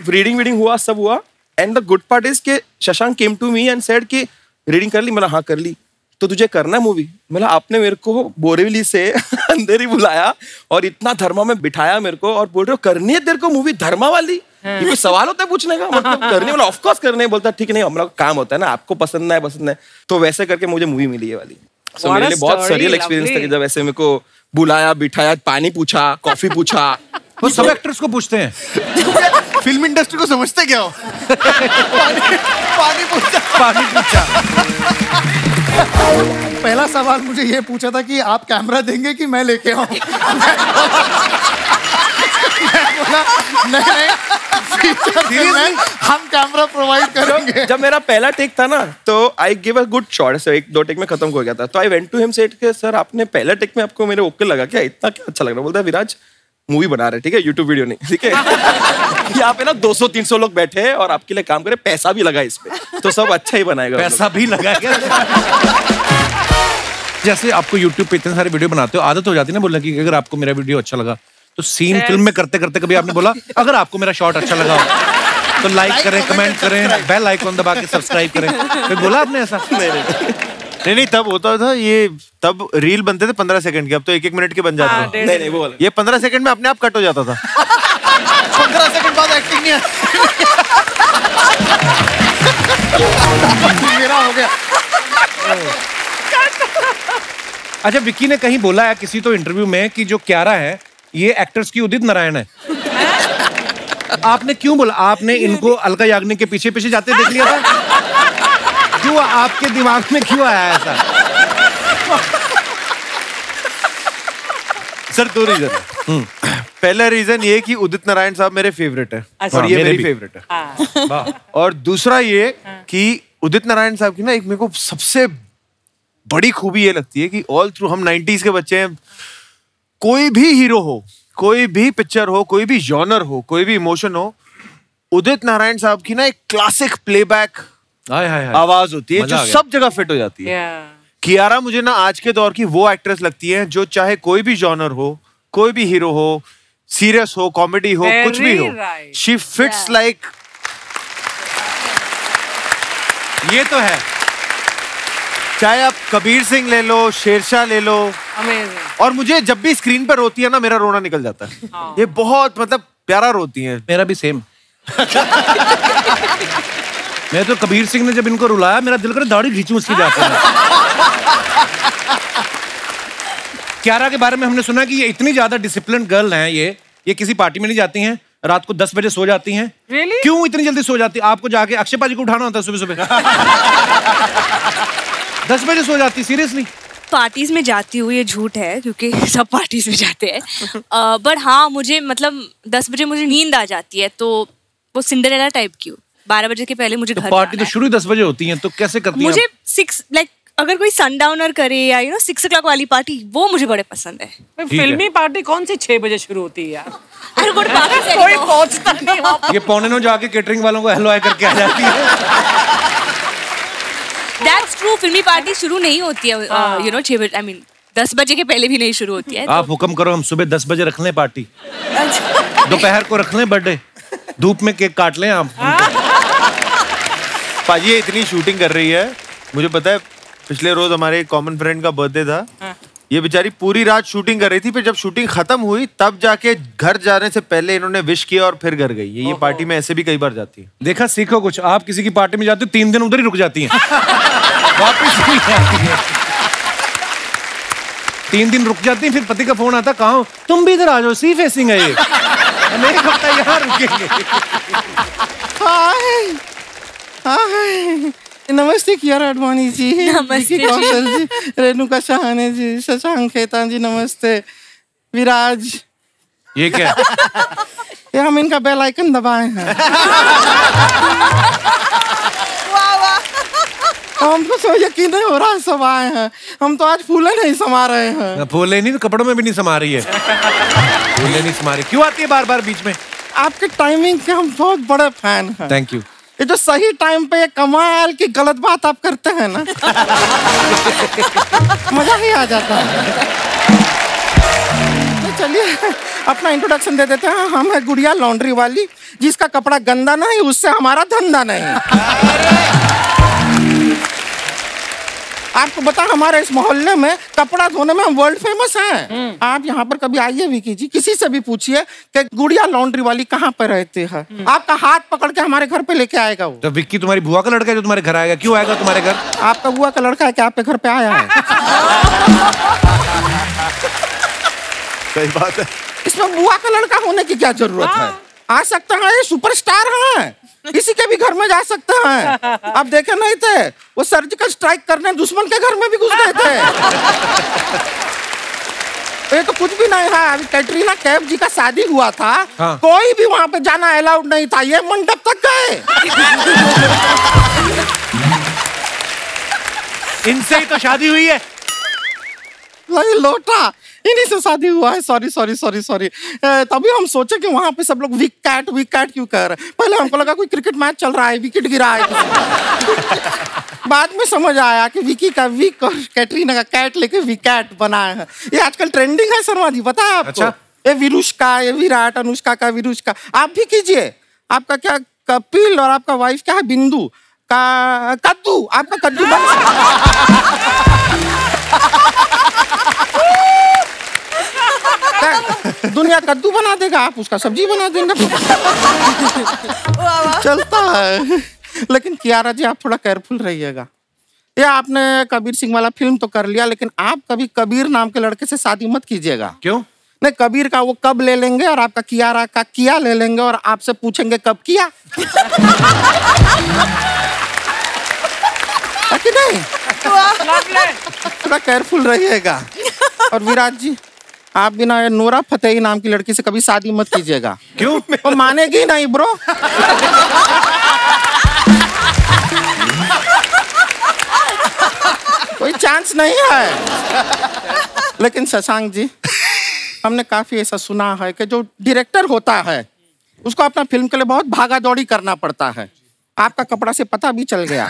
रीडिंग हुआ, सब हुआ। And the good part is के Shashank came to me and said कि रीडिंग कर ली? मैंने हाँ कर ली। तो तुझे करना है मूवी? मतलब आपने मेरे को बोरीवली से अंदर ही बुलाया और इतना धर्मा में बिठाया मेरे को, और बोल रहे हो करनी है तेरे को मूवी धर्मा वाली? ये कोई सवाल होता है पूछने का? मतलब करने वाला ऑफ कोर्स करने, बोलता ठीक नहीं, हमारा काम होता है ना, आपको पसंद है पसंद है। तो वैसे करके मुझे मूवी मिली है वाली। So, मेरे लिए बहुत सरियल एक्सपीरियंस था कि जब ऐसे मेरे को बुलाया, बिठाया, पानी पूछा, कॉफी पूछा। वो सब एक्टर्स को पूछते हैं। फिल्म इंडस्ट्री को समझते क्या हो? पानी पूछा। पहला सवाल मुझे ये पूछा था कि आप कैमरा देंगे कि मैं लेके आऊं? नहीं, हम कैमरा प्रोवाइड करेंगे। जब मेरा पहला टेक था ना, तो I give a good shot. Sir 1-2 take में खत्म हो गया था, तो I went to him said के सर आपने पहला टेक में आपको मेरे ओके लगा क्या? इतना क्या अच्छा लग रहा? बोलता है विराज मूवी बना रहे, ठीक है, यूट्यूब वीडियो नहीं, ठीक है। यहाँ पे ना 200-300 लोग बैठे हैं और आपके लिए काम करे, पैसा भी लगा इस पे, तो सब अच्छा ही बनाएगा। पैसा भी लगाएगा। जैसे आपको YouTube पे इतने सारे वीडियो बनाते हो, आदत हो जाती है ना बोलने की, अगर आपको मेरा वीडियो अच्छा लगा तो सीन फिल्म में करते करते कभी आपने बोला अगर आपको मेरा शॉट अच्छा लगा तो लाइक करें, कमेंट करें, बेल आइकन दबा के सब्सक्राइब करें? फिर बोला आपने ऐसा? नहीं, तब होता था ये, तब रील बनते थे 15 सेकंड के, अब तो 1-1 मिनट के बन जाते हैं। नहीं वो वाला। ये 15 सेकंड में अपने आप कट हो जाता था। 15 सेकंड बाद एक्टिंग नहीं है। मेरा हो गया। अच्छा, विक्की ने कहीं बोला है किसी तो इंटरव्यू में कि जो क्यारा है ये एक्टर्स की उदित नारायण है। आपने क्यों बोला? आपने इनको अलका याग्निक के पीछे पीछे जाते देख लिया था? क्यों आपके दिमाग में क्यों आया ऐसा? सर 2 रीजन है। पहला रीजन ये कि उदित नारायण साहब मेरे फेवरेट है और ये मेरी फेवरेट है। और दूसरा ये कि उदित नारायण साहब की ना एक मेरे को सबसे बड़ी खूबी ये लगती है कि ऑल थ्रू हम 90s के बच्चे हैं, कोई भी हीरो हो, कोई भी पिक्चर हो, कोई भी जॉनर हो, कोई भी इमोशन हो, उदित नारायण साहब की ना एक क्लासिक प्लेबैक आवाज होती है जो सब जगह फिट हो जाती है। कियारा मुझे ना आज के दौर की वो एक्ट्रेस लगती है जो चाहे कोई भी जॉनर हो, कोई भी हीरो हो, सीरियस हो, कॉमेडी हो, कुछ भी हो, शी फिट्स लाइक। ये तो है। चाहे आप कबीर सिंह ले लो, शेरशाह ले लो, और मुझे जब भी स्क्रीन पर रोती है ना मेरा रोना निकल जाता है। ये बहुत मतलब प्यारा रोती है। मेरा भी सेम। मैं तो कबीर सिंह ने जब इनको रुलाया मेरा दिल करे दाढ़ी खींचूं उसकी जाके। कियारा के बारे में हमने सुना कि ये इतनी ज्यादा डिसिप्लिन गर्ल हैं, ये किसी पार्टी में नहीं जाती हैं, रात को 10 बजे सो जाती हैं। Really? क्यों इतनी जल्दी सो जाती? आपको जाके अक्षय पाजी को उठाना होता है सुबह सुबह। 10 बजे सो जाती, सीरियसली? पार्टीज में जाती हूँ, ये झूठ है क्योंकि सब पार्टीज में जाते हैं। बट हाँ, मुझे मतलब 10 बजे मुझे नींद आ जाती है, तो वो सिंड्रेला टाइप की हूँ। 12 बजे के पहले मुझे घर पार्टी तो शुरू 10 बजे होती है, तो कैसे करती हैं? मुझे 6 लाइक अगर कोई सनडाउनर करे या 6 o'clock वाली पार्टी, वो मुझे बड़े पसंद है। फिल्मी पार्टी कौन सी 6 बजे शुरू होती है यार? अरे कोई पहुंचता नहीं वहाँ पर। ये 9:15 जाके केटरिंग वालों को हेलो हाय करके आ जाती है। That's true, फिल्मी पार्टी शुरू नहीं होती है 6 बजे, I mean 10 बजे के पहले भी नहीं शुरू होती है। आप हुक्म करो, हम सुबह 10 बजे रख लें पार्टी, दोपहर को रख लें बर्थडे, धूप में केक काट लें आप। पाजी ये इतनी शूटिंग कर रही है, मुझे पता है पिछले रोज हमारे एक कॉमन फ्रेंड का बर्थडे था। ये बेचारी पूरी रात शूटिंग कर रही थी, फिर जब शूटिंग खत्म हुई तब जाके घर जाने से पहले इन्होंने विश किया और फिर घर गई। ये पार्टी में ऐसे भी कई बार जाती है। देखा, सीखो कुछ। आप किसी की पार्टी में जाते हो 3 दिन उधर ही रुक जाती हैं। वापस नहीं आती हैं। 3 दिन रुक जाती हैं, फिर पति का फोन आता, कहाँ हो? तुम भी इधर आ जाओ, सी फेसिंग है ये। हम एक हफ्ता यहाँ रुकेंगे। नमस्ते कियारा आडवाणी जी, नमस्ते विकी कौशल जी, रेणुका सहाने जी, शशांक खेतान जी, नमस्ते। विराज, ये क्या? ये हम इनका बेल आइकन दबाए हैं। हमको सब यकीन नहीं हो रहा, सब आए हैं। हम तो आज फूले नहीं समा रहे हैं। फूले नहीं तो कपड़ों में भी नहीं समा रही है। फूले नहीं समा रही, क्यों आती है बार बार बीच में? आपके टाइमिंग के हम बहुत बड़े फैन हैं। Thank you. ये जो सही टाइम पे ये कमाल की गलत बात आप करते हैं ना, मजा ही आ जाता है। तो चलिए अपना इंट्रोडक्शन दे देते हैं। हम है गुड़िया लॉन्ड्री वाली, जिसका कपड़ा गंदा नहीं, उससे हमारा धंधा नहीं। आपको बता हमारे इस मोहल्ले में कपड़ा धोने में हम वर्ल्ड फेमस हैं। आप यहाँ पर कभी आइए विकी जी, किसी से भी पूछिए कि गुड़िया लॉन्ड्री वाली कहाँ पर रहती है, आपका हाथ पकड़ के हमारे घर पे लेके आएगा वो। तो विक्की तुम्हारी बुआ का लड़का है जो तुम्हारे घर आएगा? क्यों आएगा तुम्हारे घर? आपका बुआ का लड़का है कि आपके घर पे आया है? सही बात है। इसमें बुआ का लड़का होने की क्या जरूरत है? आ सकता है, ये सुपरस्टार हैं, किसी के भी घर में जा सकते हैं। आप देखे नहीं थे वो सर्जिकल स्ट्राइक करने दुश्मन के घर में भी घुस गए थे। ये तो कुछ भी नहीं है। अभी कैटरीना कैफ जी का शादी हुआ था, हाँ। कोई भी वहां पे जाना अलाउड नहीं था, ये मंडप तक गए। इनसे ही तो शादी हुई है। नहीं लोटा, इन्हीं से शादी हुआ है। Sorry sorry sorry sorry. तभी हम सोचे कि वहां पे सब लोग विकेट क्यों कह रहे हैं। पहले हमको लगा कोई क्रिकेट मैच चल रहा है, विकेट गिरा है। बाद में समझ आया कि विकी का विक और कैटरीना का कैट लेके विकेट बनाया है। ये आजकल ट्रेंडिंग है शर्मा जी, पता है आपको? अच्छा? ये विरुष्का, ये विराट, अनुष्का का विरुष्का। आप भी कीजिए। आपका क्या कपिल और आपका वाइफ क्या है बिंदु का कद्दू, आपका कद्दू बन दुनिया कद्दू बना देगा, आप उसका सब्जी बना देंगे। चलता है। लेकिन कियारा जी आप थोड़ा केयरफुल रहिएगा। ये आपने कबीर सिंह वाला फिल्म तो कर लिया, लेकिन आप कभी कबीर नाम के लड़के से शादी मत कीजिएगा। क्यों? नहीं, कबीर का वो कब ले लेंगे और आपका कियारा का किया ले लेंगे और आपसे पूछेंगे कब किया। कि नहीं? थोड़ा केयरफुल रहिएगा। और विराट जी आप बिना नोरा फतेही नाम की लड़की से कभी शादी मत कीजिएगा। क्यों? वो मानेगी नहीं ब्रो। कोई चांस नहीं है। लेकिन शशांक जी, हमने काफी ऐसा सुना है कि जो डायरेक्टर होता है उसको अपना फिल्म के लिए बहुत भागा दौड़ी करना पड़ता है। आपका कपड़ा से पता भी चल गया।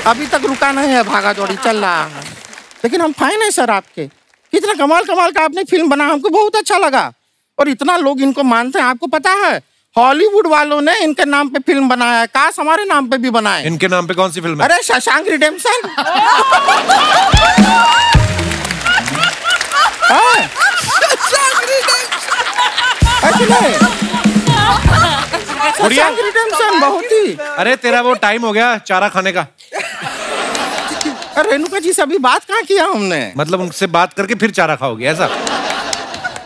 अभी तक रुका नहीं है, भागा दौड़ी चल रहा है। लेकिन हम फैन है सर आपके। कितना कमाल का आपने फिल्म बना, हमको बहुत अच्छा लगा। और इतना लोग इनको मानते हैं। आपको पता है हॉलीवुड वालों ने इनके नाम पे फिल्म बनाया है, काश हमारे नाम पे भी बनाए। इनके नाम पे कौन सी फिल्म है? अरे शशांक रिडेम्पशन। शशांक रिडेम्पशन बहुत ही। अरे तेरा वो टाइम हो गया चारा खाने का। रेणुका जी से अभी बात कहाँ किया हमने? मतलब उनसे बात करके फिर चारा खाओगे ऐसा?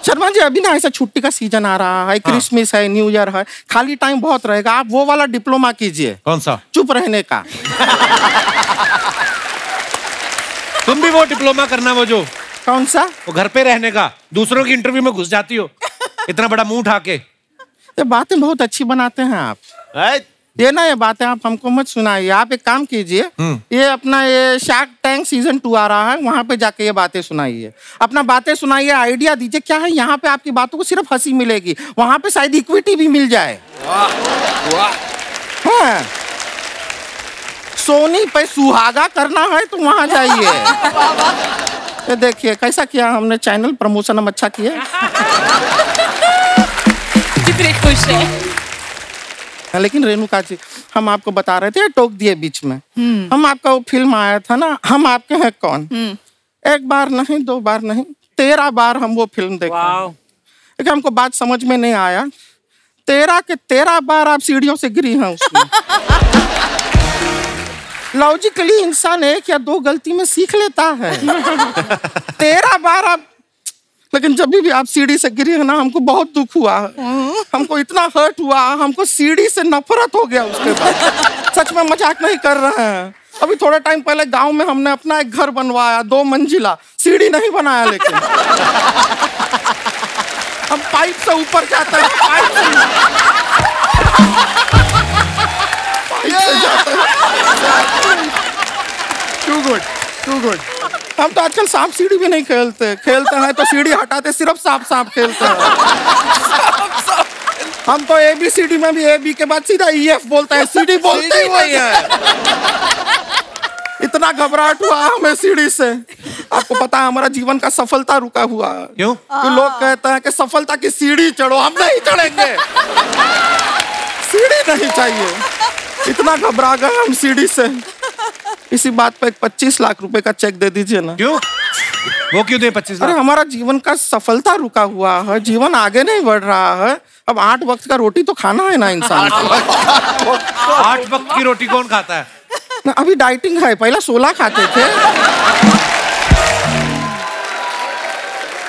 शर्मा जी अभी ना ऐसा छुट्टी का सीजन आ रहा है, क्रिसमस है, न्यू ईयर है, खाली टाइम बहुत रहेगा। आप वो वाला डिप्लोमा कीजिए। कौन सा? चुप रहने का। तुम भी वो डिप्लोमा करना, वो जो कौन सा? वो घर पे रहने का, दूसरों की इंटरव्यू में घुस जाती हो इतना बड़ा मुंह उठा के। ये बातें बहुत अच्छी बनाते हैं आप। ये ना ये बातें आप हमको मत सुनाइए। आप एक काम कीजिए, ये अपना ये शार्क टैंक सीजन 2 आ रहा है, वहां पे जाके ये बातें सुनाइए। अपना बातें सुनाइए, आइडिया दीजिए। क्या है यहाँ पे आपकी बातों को सिर्फ हंसी मिलेगी, वहां पे शायद इक्विटी भी मिल जाए। हाँ। सोनी पे सुहागा करना है तो वहां जाइए। ये देखिए कैसा किया हमने, चैनल प्रमोशन हम अच्छा किया। कितने खुश है। लेकिन रेणुका जी हम आपको बता रहे थे, टोक दिए बीच में। हम आपका वो फिल्म आया था ना, हम आपके हैं कौन, एक बार नहीं, 2 बार नहीं, 13 बार हम वो फिल्म देखे। लेकिन हमको बात समझ में नहीं आया, 13 के 13 बार आप सीढ़ियों से गिरी हैं उसमें। लॉजिकली इंसान 1 या 2 गलती में सीख लेता है। 13 बार आप, लेकिन जब भी आप सीढ़ी से गिरी है ना, हमको बहुत दुख हुआ। हमको इतना हर्ट हुआ, हमको सीढ़ी से नफरत हो गया उसके बाद। सच में मजाक नहीं कर रहे हैं। अभी थोड़े टाइम पहले गांव में हमने अपना एक घर बनवाया, 2 मंजिला, सीढ़ी नहीं बनाया, लेकिन हम पाइप से ऊपर जाते हैं, पाइप से जाते हैं। Too good. हम तो आजकल सांप सीढ़ी भी नहीं खेलते हैं तो सीढ़ी हटाते सिर्फ सांप खेलते हैं। हम तो ABCD में भी AB के बाद सीधा EF बोलते हैं, सीढ़ी बोलते ही नहीं है। इतना घबराहट हुआ हमें सीढ़ी से। आपको पता है हमारा जीवन का सफलता रुका हुआ है। क्यों? तो लोग कहते हैं कि सफलता की सीढ़ी चढ़ो, हम नहीं चढ़ेंगे। सीढ़ी नहीं चाहिए। इतना घबरा गए हम सीढ़ी से। इसी बात पे 25 लाख रुपए का चेक दे दीजिए ना। क्यों? वो क्यों दे 25 अरे लाख? हमारा जीवन का सफलता रुका हुआ है, जीवन आगे नहीं बढ़ रहा है। अब 8 वक्त का रोटी तो खाना है ना इंसान को। 8 वक्त की रोटी कौन खाता है? ना, अभी डाइटिंग है, पहले 16 खाते थे।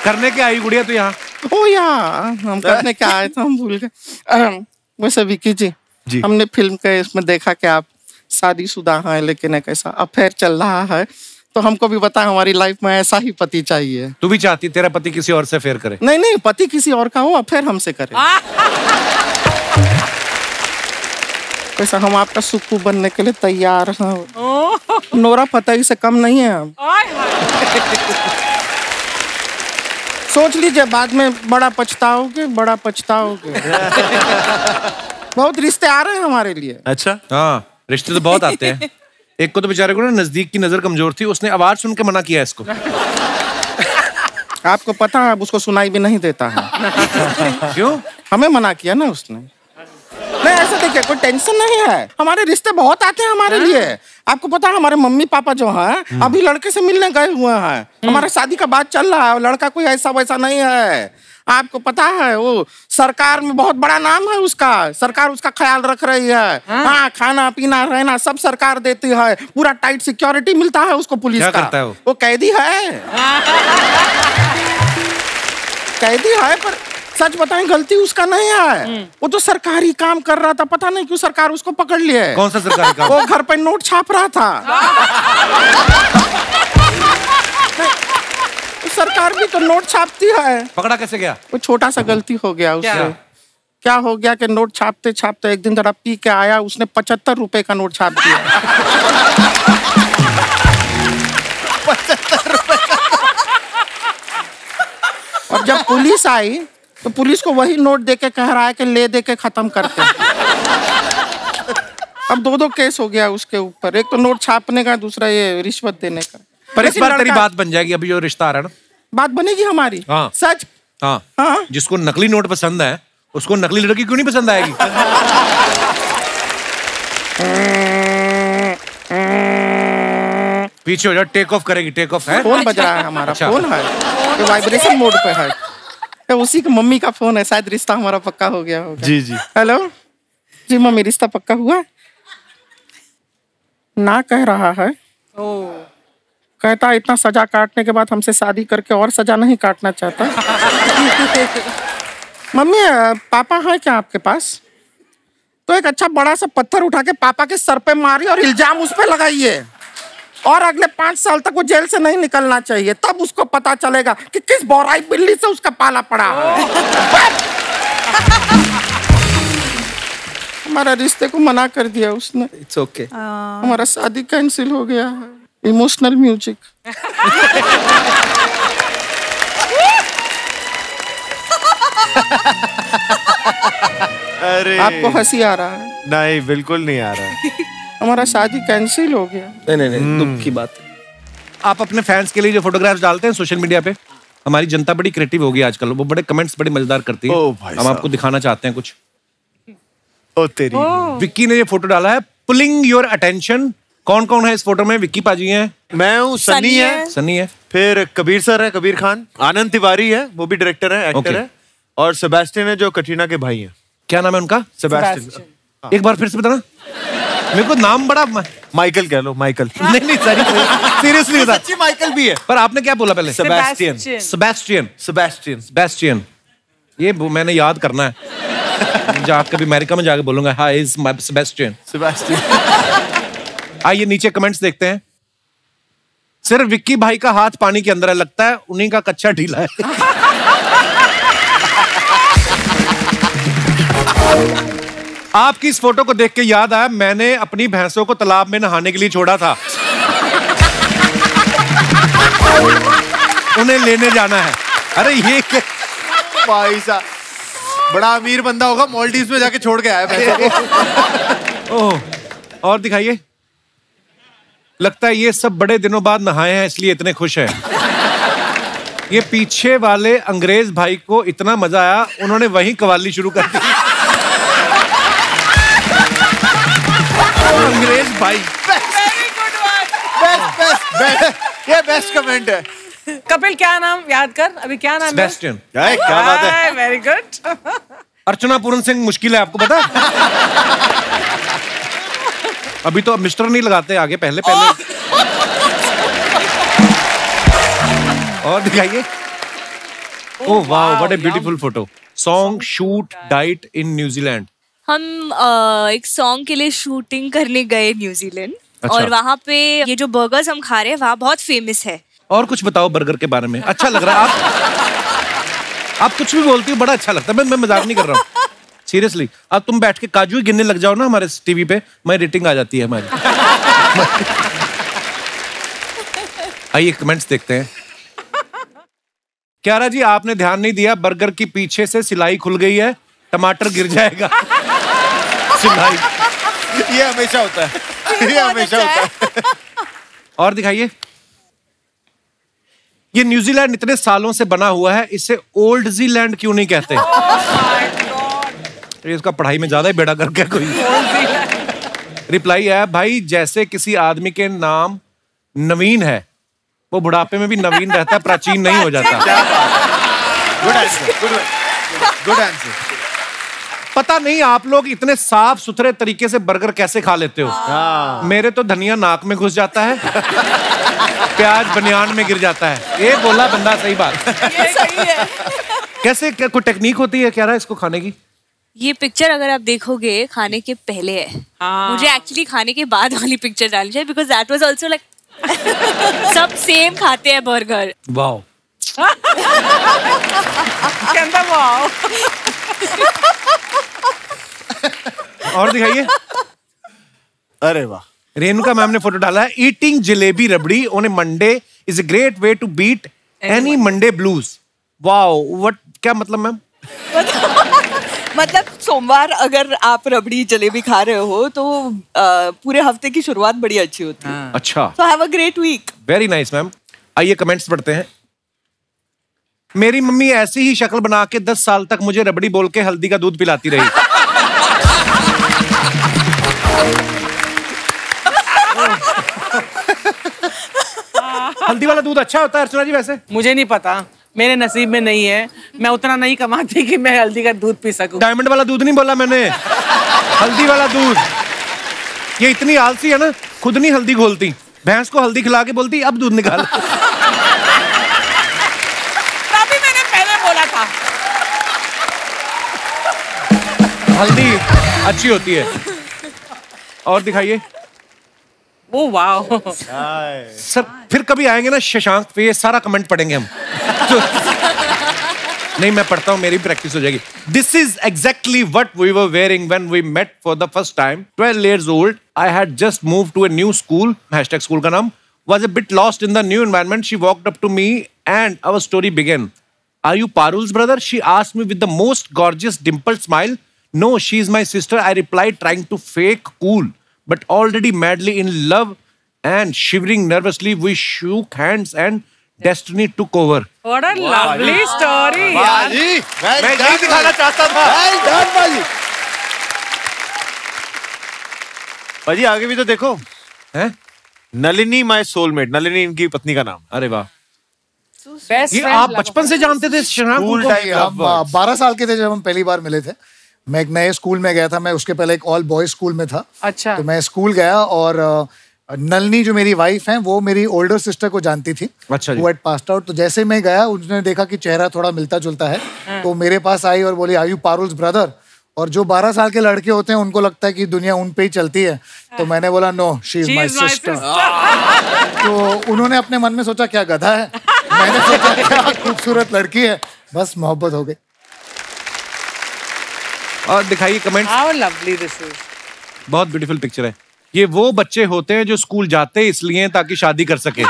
करने के आई गुड़िया तो यहाँ? ओ या हम करने क्या आए थे, हम भूल गए। वैसे विकी जी, हमने फिल्म के इसमें देखा कि आप शादीशुदा हैं, लेकिन एक ऐसा अफेयर चल रहा है, तो हमको भी पता हमारी लाइफ में ऐसा ही पति चाहिए। तू भी चाहती तेरा पति किसी और से अफेयर करे? नहीं नहीं, पति किसी और का हो, अफेयर हमसे करे। वैसा हम आपका सुक्कू बनने के लिए तैयार हैं। नोरा फतेही से कम नहीं है हम। सोच लीजिए, बाद में बड़ा पछताओगे, बड़ा पछताओगे। बहुत रिश्ते आ रहे हैं हमारे लिए। अच्छा, हाँ रिश्ते तो बहुत आते हैं। एक को तो बेचारे को ना नजदीक की नजर कमजोर थी, उसने आवाज सुन के मना किया इसको। आपको पता है, अब उसको सुनाई भी नहीं देता है। क्यों? हमें मना किया ना उसने। नहीं ऐसा देखिए, कोई टेंशन नहीं है, हमारे रिश्ते बहुत आते हैं हमारे लिए। आपको पता है हमारे मम्मी पापा जो हैं अभी लड़के से मिलने गए हुए हैं। हमारे शादी का बात चल रहा है, लड़का कोई ऐसा वैसा नहीं है। आपको पता है वो सरकार में बहुत बड़ा नाम है उसका, सरकार उसका ख्याल रख रही है। हाँ, खाना पीना रहना सब सरकार देती है, पूरा टाइट सिक्योरिटी मिलता है उसको पुलिस का। क्या करता है वो कैदी है। कैदी है, पर सच बताएं गलती उसका नहीं है। वो तो सरकारी काम कर रहा था, पता नहीं क्यों सरकार उसको पकड़ लिए। कौन सा सरकारी काम? वो घर पे नोट छाप रहा था। सरकार भी तो नोट छापती है। पकड़ा कैसे गया? वो छोटा सा गलती हो गया उससे। क्या हो गया कि नोट छापते छापते एक दिन जरा पी के आया, उसने 75 रुपए का नोट छाप दिया। 75 रुपए का। और जब पुलिस आई तो पुलिस को वही नोट देके कह रहा है कि ले दे के खत्म करते हैं। अब 2 केस हो गया उसके ऊपर, एक तो नोट छापने का, दूसरा ये रिश्वत देने का। पर इस बार तेरी बात बन जाएगी, अभी जो रिश्ता आ रहा है ना, बात बनेगी हमारी। हाँ। सच। हाँ। हाँ। जिसको नकली नोट पसंद है उसको नकली लड़की क्यों नहीं पसंद आएगी? पीछे हो जा, टेक ऑफ करेगी। टेक ऑफ है? फोन बज रहा है हमारा। अच्छा। फोन है, ये वाइब्रेशन मोड पे है। ये उसी की मम्मी का फोन है, शायद रिश्ता हमारा पक्का हो गया होगा। जी जी। हेलो जी मम्मी, रिश्ता पक्का हुआ? ना कह रहा है। कहता इतना सजा काटने के बाद हमसे शादी करके और सजा नहीं काटना चाहता। मम्मी पापा है क्या आपके पास? तो एक अच्छा बड़ा सा पत्थर उठा के पापा के सर पे मारिए और इल्जाम उस पे लगाइए, और अगले 5 साल तक वो जेल से नहीं निकलना चाहिए। तब उसको पता चलेगा कि किस बौराई बिल्ली से उसका पाला पड़ा है। हमारा रिश्ते को मना कर दिया उसने। It's okay. हमारा शादी कैंसिल हो गया है। Emotional music. अरे आपको हंसी आ रहा है? नहीं, बिल्कुल नहीं आ रहा है। हमारा शादी कैंसिल हो गया। नहीं नहीं नहीं, दुख की बात है। आप अपने फैंस के लिए जो फोटोग्राफ्स डालते हैं सोशल मीडिया पे, हमारी जनता बड़ी क्रिएटिव होगी आजकल, वो बड़े कमेंट्स बड़े मजेदार करती है। ओ भाई हम आपको दिखाना चाहते हैं कुछ। ओ तेरी। विक्की ने ये फोटो डाला है, पुलिंग योर अटेंशन। कौन कौन है इस फोटो में? विक्की पाजी हैं, मैं हूँ, सनी है, सनी है, फिर कबीर सर है, कबीर खान, आनंद तिवारी है, वो भी डायरेक्टर है, एक्टर Okay. है, और सेबेस्टियन है जो कटरीना के भाई हैं। क्या नाम है उनका? सेबेस्टियन। एक बार फिर से बताना, मेरे को नाम बड़ा माइकल कह लो, माइकल। नहीं नहीं सीरियसली बता। सच्ची माइकल भी है। पर आपने क्या बोला पहले? सेबेस्टियन। सेबेस्टियन। सेबेस्टियन। सेबेस्टियन, ये मैंने याद करना है। जब कभी अमेरिका में जाके बोलूंगा, hi is my Sebastian. Sebastian. आइए नीचे कमेंट्स देखते हैं। सिर्फ विक्की भाई का हाथ पानी के अंदर है, लगता है उन्हीं का कच्चा ढीला है। आपकी इस फोटो को देख के याद आया, मैंने अपनी भैंसों को तालाब में नहाने के लिए छोड़ा था। उन्हें लेने जाना है। अरे ये भाई साहब, बड़ा अमीर बंदा होगा, मालदीव्स में जाके छोड़ के आया भैंसों को। ओह, और दिखाइए। लगता है ये सब बड़े दिनों बाद नहाए हैं इसलिए इतने खुश हैं। ये पीछे वाले अंग्रेज भाई को इतना मजा आया, उन्होंने वहीं कव्वाली शुरू कर दी। अंग्रेज भाई। Very good one. बेस्ट ये बेस्ट कमेंट है। कपिल क्या नाम याद कर, अभी क्या नाम है? सेबेस्टियन। क्या बात है। Very good. अर्चना पूरन सिंह मुश्किल है, आपको पता है? अभी तो मिस्टर नहीं लगाते आगे, पहले पहले। और दिखाइए। ओह वाह, what a beautiful photo. Song shoot diet in New Zealand. हम एक सॉन्ग के लिए शूटिंग करने गए न्यूजीलैंड। अच्छा। और वहाँ पे ये जो बर्गर्स हम खा रहे हैं वहाँ बहुत फेमस है। और कुछ बताओ बर्गर के बारे में, अच्छा लग रहा है। आप कुछ भी बोलती हो, बड़ा अच्छा लगता है। मैं मजाक नहीं कर रहा हूँ, सीरियसली। अब तुम बैठ के काजू ही गिनने लग जाओ ना हमारे टीवी पे, मैं रेटिंग आ जाती है हमारी। आइए कमेंट्स देखते हैं। क्यारा जी, आपने ध्यान नहीं दिया, बर्गर की पीछे से सिलाई खुल गई है, टमाटर गिर जाएगा। सिलाई ये हमेशा होता है, ये हमेशा होता है। और दिखाइए। ये न्यूजीलैंड इतने सालों से बना हुआ है, इसे ओल्ड जीलैंड क्यों नहीं कहते? इसका पढ़ाई में ज्यादा ही बेड़ा कर गया कोई। रिप्लाई है, भाई जैसे किसी आदमी के नाम नवीन है, वो बुढ़ापे में भी नवीन रहता है, प्राचीन नहीं हो जाता। Good answer, good answer. पता नहीं आप लोग इतने साफ सुथरे तरीके से बर्गर कैसे खा लेते हो। मेरे तो धनिया नाक में घुस जाता है, प्याज बनियान में गिर जाता है। ये बोला बंदा, सही बात। ये सही है। कैसे, क्या कोई टेक्निक होती है क्या इसको खाने की? ये पिक्चर अगर आप देखोगे खाने के पहले है। मुझे एक्चुअली खाने के बाद वाली पिक्चर डालनी चाहिए, because that was also like सब सेम खाते हैं बर्गर। वाओ। कहता वाओ। और दिखाइए। अरे वाह। रेणुका मैम ने फोटो डाला है, eating jalebi rabri on a Monday is a great way to beat any Monday blues. Wow, what, क्या मतलब मैम? मतलब सोमवार अगर आप रबड़ी जलेबी खा रहे हो तो पूरे हफ्ते की शुरुआत बड़ी अच्छी होती है। अच्छा, so have a great week. Very nice ma'am. आइए कमेंट्स पढ़ते हैं। मेरी मम्मी ऐसी ही शक्ल बना के 10 साल तक मुझे रबड़ी बोल के हल्दी का दूध पिलाती रही। हल्दी वाला दूध अच्छा होता है अर्चना जी वैसे? मुझे नहीं पता, मेरे नसीब में नहीं है। मैं उतना नहीं कमाती कि मैं हल्दी का दूध पी सकूं। डायमंड वाला दूध नहीं बोला मैंने, हल्दी वाला दूध। ये इतनी आलसी है ना, खुद नहीं हल्दी घोलती, भैंस को हल्दी खिला के बोलती अब दूध निकाल। तभी मैंने पहले बोला था हल्दी अच्छी होती है। और दिखाइए। Oh wow. सर फिर कभी आएंगे ना शशांक पे, ये सारा कमेंट पढ़ेंगे हम। तो, नहीं मैं पढ़ता हूँ, मेरी प्रैक्टिस हो जाएगी। This is exactly what we were wearing when we met for the first time. 12 years old, I had just moved to a new school, hashtag school का नाम, was a bit lost in the new environment. She walked up to me and our story began. Are you Parul's brother? She asked me with the most gorgeous dimpled smile. No, she is my sister, I replied, trying to fake cool, but already madly in love and shivering nervously. We shook hands and destiny took over. What a lovely story यार। मैं यही दिखाना चाहता था। भाजी आगे भी तो देखो। हैं? नलिनी माय सोलमेट, नलिनी इनकी पत्नी का नाम। अरे वाह, Best ये friend आप लगा। बचपन से जानते थे शशांक को? हम 12 साल के थे जब हम पहली बार मिले थे। मैं एक नए स्कूल में गया था, मैं उसके पहले एक ऑल बॉयज स्कूल में था। अच्छा। तो मैं स्कूल गया और नलिनी जो मेरी वाइफ है वो मेरी ओल्डर सिस्टर को जानती थी। अच्छा जी। वो एट पास्ड आउट। तो जैसे मैं गया उसने देखा कि चेहरा थोड़ा मिलता जुलता है, तो मेरे पास आई और बोली आर यू पारुल्स ब्रदर? और जो 12 साल के लड़के होते हैं उनको लगता है कि दुनिया उन पे ही चलती है, तो मैंने बोला no, she is my sister. तो उन्होंने अपने मन में सोचा क्या गधा है, मैंने सोचा क्या खूबसूरत लड़की है, बस मोहब्बत हो गई। और दिखाइए comment. How lovely this is. बहुत ब्यूटीफुल पिक्चर है। ये वो बच्चे होते हैं जो स्कूल जाते इसलिए ताकि शादी कर सके।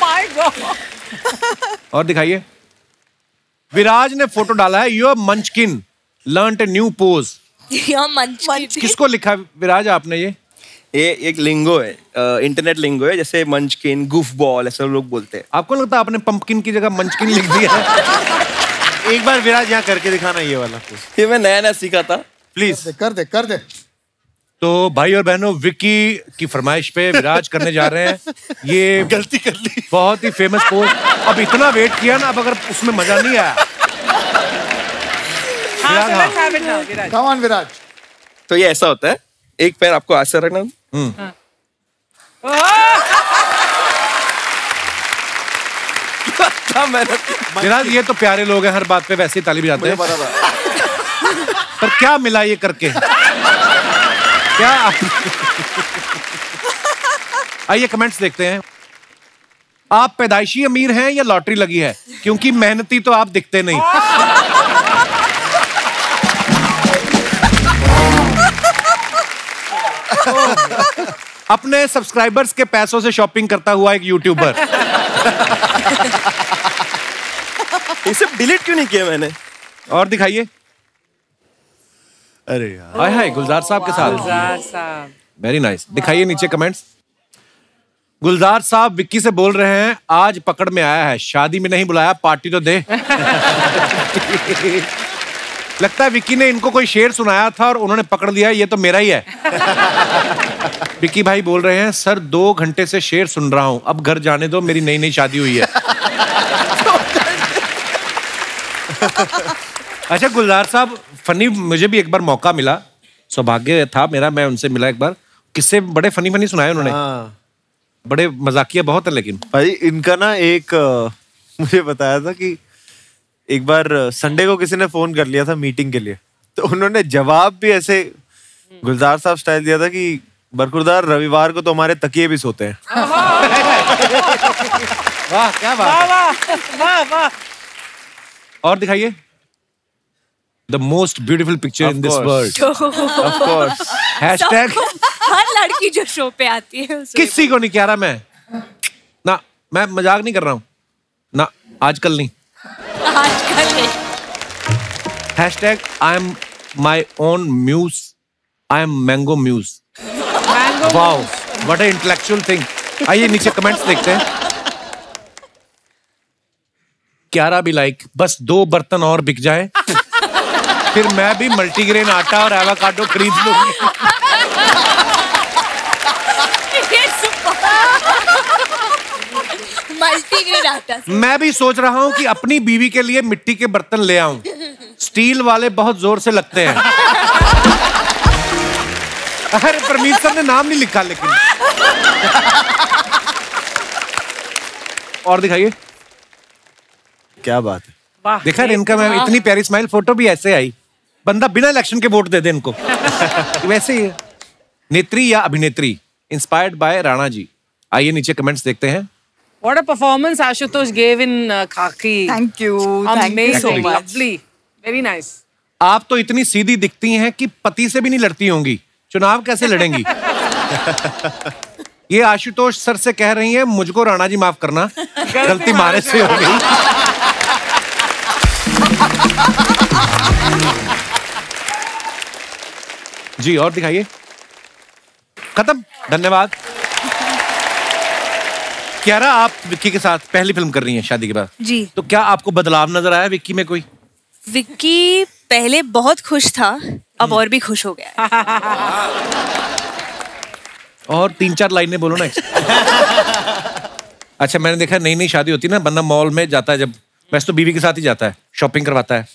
My God. और दिखाइए। विराज ने फोटो डाला है, your मंचकिन learned a new pose. किसको लिखा विराज आपने ये एक लिंगो है, इंटरनेट लिंगो है, जैसे मंचकिन, गुफ बॉल, ऐसे लोग बोलते हैं। आपको लगता है आपने पंपकिन की जगह मंचकिन लिख दिया है? एक बार विराज यहाँ करके दिखाना ये वाला। ये मैं नया नया सीखा था। प्लीज कर दे तो भाई और बहनों, विक्की की फरमाइश पे विराज करने जा रहे हैं। ये गलती कर ली। बहुत ही फेमस पोज। अब इतना वेट किया ना, अब अगर उसमें मजा नहीं आया। Come on, विराज। तो ये ऐसा होता है, एक पैर आपको आगे रखना। विराज, ये तो प्यारे लोग हैं, हर बात पे वैसे ही ताली बजाते हैं। पर क्या मिला ये करके? क्या? आइए कमेंट्स देखते हैं। आप पैदाइशी अमीर हैं या लॉटरी लगी है? क्योंकि मेहनती तो आप दिखते नहीं। अपने सब्सक्राइबर्स के पैसों से शॉपिंग करता हुआ एक यूट्यूबर। ये सब डिलीट क्यों नहीं किया मैंने? और दिखाइए। अरे यार, हाय हाय, गुलजार साहब के साथ। गुलजार साहब, वेरी नाइस। दिखाइए नीचे कमेंट्स। गुलजार साहब विक्की से बोल रहे हैं, आज पकड़ में आया है, शादी में नहीं बुलाया, पार्टी तो दे। लगता है विक्की ने इनको कोई शेर सुनाया था और उन्होंने पकड़ लिया, ये तो मेरा ही है। विक्की भाई बोल रहे हैं, सर 2 घंटे से शेर सुन रहा हूं, अब घर जाने दो, मेरी नई नई शादी हुई है। अच्छा गुलजार साहब, फनी मुझे भी एक बार मौका मिला, सौभाग्य था मेरा, मैं उनसे मिला एक बार। किससे बड़े फनी फनी सुनाए उन्होंने। हाँ। बड़े मजाकिया बहुत है। लेकिन भाई इनका ना एक मुझे बताया था कि एक बार संडे को किसी ने फोन कर लिया था मीटिंग के लिए, तो उन्होंने जवाब भी ऐसे गुलजार साहब स्टाइल दिया था कि बरकुरदार, रविवार को तो हमारे तकिए भी सोते हैं। वाह, क्या बात। वाह वाह। और दिखाइए। The most beautiful picture in this world. Of course. Hashtag हर लड़की जो शो पे आती है उसे किसी को नहीं कह रहा मैं ना, मैं मजाक नहीं कर रहा हूँ ना, आजकल नहीं। आजकल नहीं। Hashtag I am my own muse. I am mango muse. Wow, what an intellectual thing. आइए नीचे कमेंट्स देखते हैं। क्यारा भी लाइक, बस 2 बर्तन और बिक जाए, फिर मैं भी मल्टीग्रेन आटा और एवोकाडो खरीद लूंगी। मल्टीग्रेन आटा। मैं भी सोच रहा हूँ कि अपनी बीवी के लिए मिट्टी के बर्तन ले आऊं, स्टील वाले बहुत जोर से लगते हैं। अरे परमीत सर ने नाम नहीं लिखा लेकिन। और दिखाइए। क्या बात है। वाह, देखा इनका, मैं इतनी प्यारी स्माइल, फोटो भी ऐसे आई। बंदा बिना इलेक्शन के वोट दे दे इनको। वैसे ही है। नेत्री या अभिनेत्री इंस्पायर्ड बाय राणा जी। आइए नीचे कमेंट्स देखते हैं। What a performance Ashutosh gave in Khaki. Thank you. Amazing, so much. lovely, very nice. आप तो इतनी सीधी दिखती हैं कि पति से भी नहीं लड़ती होंगी, चुनाव कैसे लड़ेंगी? ये आशुतोष सर से कह रही हैं, मुझको राणा जी माफ करना, गलती मारे से हो गई। जी और दिखाइए। खत्म, धन्यवाद। क्यारा, आप विक्की के साथ पहली फिल्म कर रही हैं शादी के बाद। जी। तो क्या आपको बदलाव नजर आया विक्की में कोई? विक्की पहले बहुत खुश था, अब और भी खुश हो गया। और 3-4 लाइनें बोलो ना। अच्छा, मैंने देखा नई नई शादी होती है ना, बंदा मॉल में जाता है, जब वैसे तो बीवी के साथ ही जाता है, शॉपिंग करवाता है,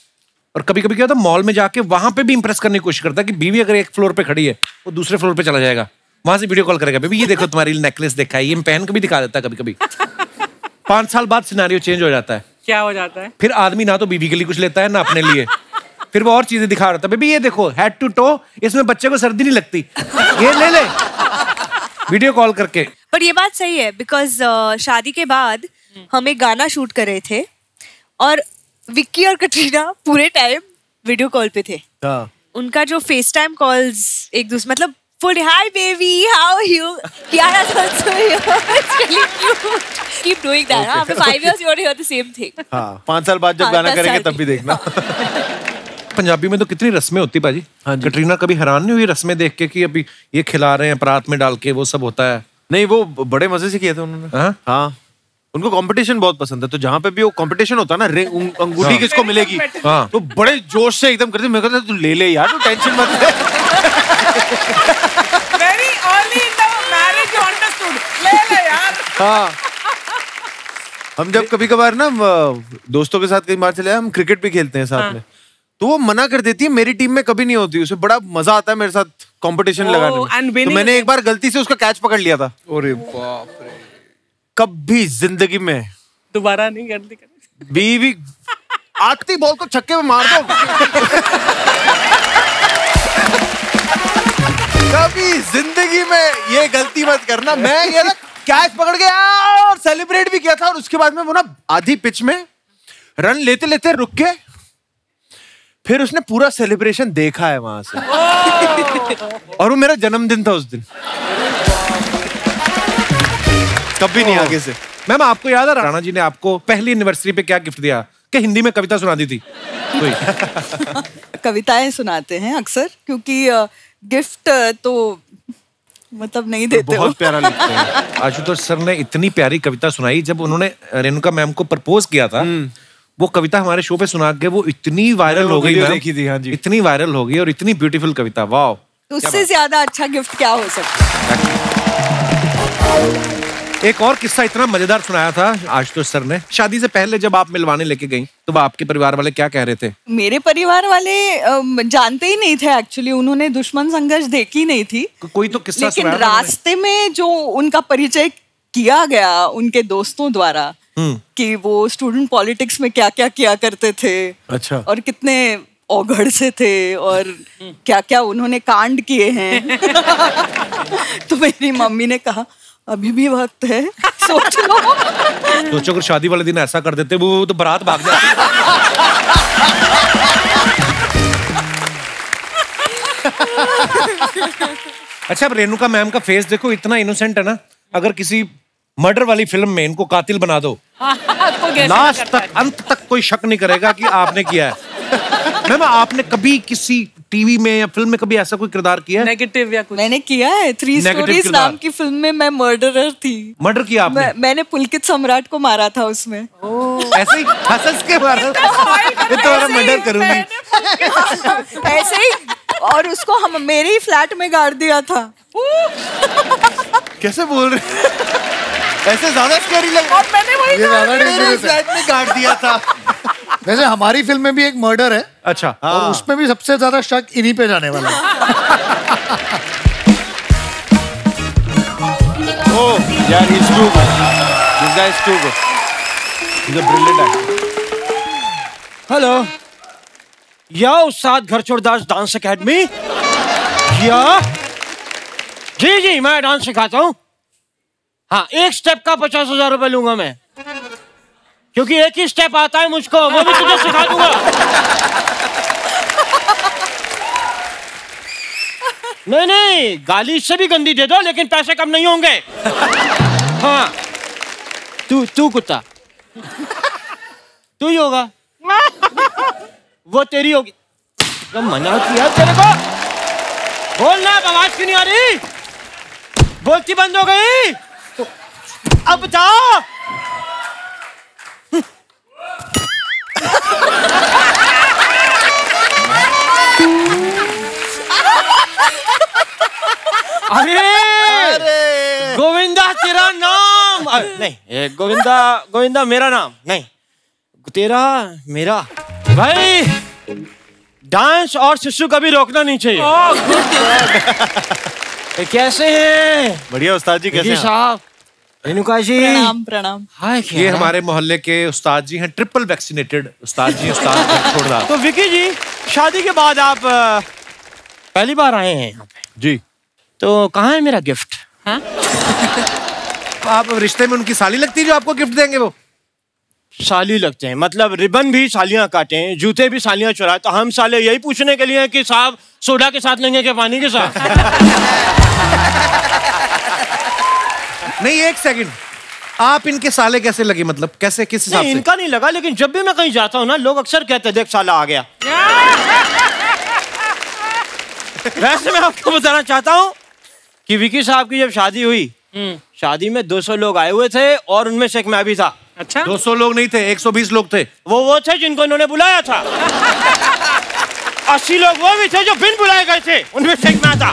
और कभी कभी क्या होता है मॉल में जाके वहां पे भी इंप्रेस करने की कोशिश करता है कि बीवी अगर एक फ्लोर पे खड़ी है, वो दूसरे फ्लोर पे चला जाएगा, वहां से वीडियो कॉल करेगा, बेबी ये देखो तुम्हारी नेकलेस देखा है, ये पहन के भी दिखा देता है कभी कभी। 5 साल बाद सिनेरियो चेंज हो जाता है। क्या हो जाता है? फिर आदमी ना तो बीवी के लिए कुछ लेता है ना अपने लिए, फिर वो और चीजें दिखा रहा था, बेबी ये देखो हेड टू टो, इसमें बच्चे को सर्दी नहीं लगती, ये ले ले, वीडियो कॉल करके। पर ये बात सही है, बिकॉज शादी के बाद हम एक गाना शूट कर रहे थे और विक्की और कटरीना पूरे टाइम वीडियो कॉल पे थे। हाँ। उनका जो फेस टाइम कॉल्स एक दूसरे, मतलब full hi baby how you, Kiara's also here, it's really cute, keep doing that। हाँ, after 5 years you want to hear the same thing। हाँ, 5 साल बाद जब हाँ, गाना 10 करेंगे साल तब भी देखना। पंजाबी में तो कितनी रस्में होती पाजी। हाँ जी। कटरीना कभी हैरान नहीं हुई रस्में देख के कि अभी ये खिला रहे हैं परात में डाल के, वो सब होता है? नहीं, वो बड़े मजे से किए थे उन्होंने। हाँ? हाँ, उनको कंपटीशन बहुत पसंद है, तो जहाँ पे भी वो कंपटीशन होता है ना, अंगूठी हाँ। किसको मिलेगी, हाँ। तो बड़े जोश से एकदम करते, मैं कहता तू ले ले यार, तू टेंशन मत ले। Very early in the marriage you understood. ले यार. हाँ, हम जब कभी कभार ना दोस्तों के साथ कई बार चले हम क्रिकेट भी खेलते हैं साथ में, तो वो मना कर देती है, मेरी टीम में कभी नहीं होती, उसे बड़ा मजा आता है मेरे साथ कंपटीशन लगाने में। तो मैंने एक बार गलती से उसका कैच पकड़ लिया था। अरे बाप रे। कभी जिंदगी में दोबारा नहीं करती। बीवी आती बॉल को छक्के में मार दो। कभी जिंदगी में ये गलती मत करना। मैं ये ना कैच पकड़ गया और सेलिब्रेट भी किया था, और उसके बाद में वो ना आधी पिच में रन लेते लेते रुक के फिर उसने पूरा सेलिब्रेशन देखा है वहां से। और वो मेरा जन्मदिन था उस दिन। कभी नहीं आगे से। मैम आपको याद है राणा जी ने आपको पहली एनिवर्सरी पे क्या गिफ्ट दिया? कि हिंदी में कविता सुना दी थी कोई? कविताएं सुनाते हैं अक्सर, क्योंकि गिफ्ट तो मतलब नहीं देते। बहुत प्यारा लगता है। आशुतोष सर ने इतनी प्यारी कविता सुनाई जब उन्होंने रेणुका मैम को प्रपोज किया था। वो कविता हमारे शो पे सुना के वो इतनी वायरल हो गई मैम, देखी थी, हाँ जी। इतनी वायरल हो गई और इतनी ब्यूटीफुल कविता, वाह। तो उससे ज्यादा अच्छा गिफ्ट क्या हो सकता है? एक और किस्सा इतना मजेदार सुनाया था आशुतोष सर ने, शादी से पहले जब आप मिलवाने लेके गई तो आपके परिवार वाले क्या कह रहे थे? मेरे परिवार वाले जानते ही नहीं थे एक्चुअली, उन्होंने दुश्मन संघर्ष देखी नहीं थी। कोई तो किस्सा लेकिन सुनाया रास्ते में जो उनका परिचय किया गया उनके दोस्तों द्वारा कि वो स्टूडेंट पॉलिटिक्स में क्या क्या किया करते थे। अच्छा। और कितने औघड़ से थे और क्या क्या उन्होंने कांड किए हैं। तो मेरी मम्मी ने कहा अभी भी वक्त है, सोच लो। सोचो अगर शादी वाले दिन ऐसा कर देते वो तो बारात भाग जाती। अच्छा, अब रेणुका मैम का फेस देखो, इतना इनोसेंट है ना। अगर किसी मर्डर वाली फिल्म में इनको कातिल बना दो, लास्ट तक अंत तक कोई शक नहीं करेगा कि आपने किया है। मैम आपने कभी किसी टीवी में या फिल्म में कभी ऐसा कोई किरदार किया है? नेगेटिव या कुछ? मैंने किया है। 3 स्टोरीज नाम की फिल्म में मैं मर्डरर थी। मर्डर किया आपने? मैंने पुलकित सम्राट को मारा था उसमें। ऐसे ही हंस के मारा? ये तो मर्डर करूंगी ऐसे ही, और उसको हम मेरे ही फ्लैट में गाड़ दिया था। कैसे बोल रहे? ऐसे ज्यादा स्कैरी लग रहा है। मैंने वही ये ज्यादा dangerous है। फ्लैट में गाड़ दिया था। वैसे हमारी फिल्म में भी एक मर्डर है। अच्छा। और उसमें भी सबसे ज्यादा शक इन्हीं पे जाने वाला है। Oh, यार he's too good. This guy is too good. He's a brilliant actor. Hello, या उस्ताद घरचोड़ दास डांस एकेडमी? या जी जी मैं डांस सिखाता हूँ। हाँ, एक स्टेप का 50,000 रुपए लूंगा मैं, क्योंकि एक ही स्टेप आता है मुझको, वो भी तुझे सिखा दूंगा। नहीं नहीं, गाली इससे भी गंदी दे दो, लेकिन पैसे कम नहीं होंगे। हाँ, तू कुत्ता, तू ही होगा, वो तेरी होगी। तो मना किया तेरे को, बोलना, आवाज क्यों नहीं आ रही? बोलती बंद हो गई। अब बता। अरे गोविंदा तेरा नाम नहीं, गोविंदा मेरा नाम नहीं, तेरा मेरा। भाई डांस और शिशु कभी रोकना नहीं चाहिए। कैसे हैं? बढ़िया उस्ताद जी, कैसे हैं? साहब, रेणुका जी प्रणाम प्रणाम। हाय, ये हमारे मोहल्ले के उस्ताद जी हैं, ट्रिपल वैक्सीनेटेड उस्ताद जी। उस्ताद छोड़ तो विकी जी, शादी के बाद आप पहली बार आए हैं यहाँ पे जी, तो कहाँ है मेरा गिफ्ट? हाँ? आप रिश्ते में उनकी साली लगती है जो आपको गिफ्ट देंगे? वो साली लगते हैं, मतलब रिबन भी सालियां काटे, जूते भी सालियां चुराए, तो हम साले यही पूछने के लिए कि साहब सोडा के साथ लेंगे कि पानी के साथ? नहीं, एक सेकंड, आप इनके साले कैसे लगे? मतलब कैसे, किस हिसाब से? इनका नहीं लगा, लेकिन जब भी मैं कहीं जाता हूँ ना, लोग अक्सर कहते हैं देख साला आ गया। वैसे मैं आपको बताना चाहता हूँ कि विकी साहब की जब शादी हुई, शादी में 200 लोग आए हुए थे और उनमें से एक मैं भी था। अच्छा, 200 लोग नहीं थे, 120 लोग थे। वो थे जिनको इन्होंने बुलाया था। 80 लोग वो भी थे जो बिन बुलाए गए थे, उनमें से एक मैं था।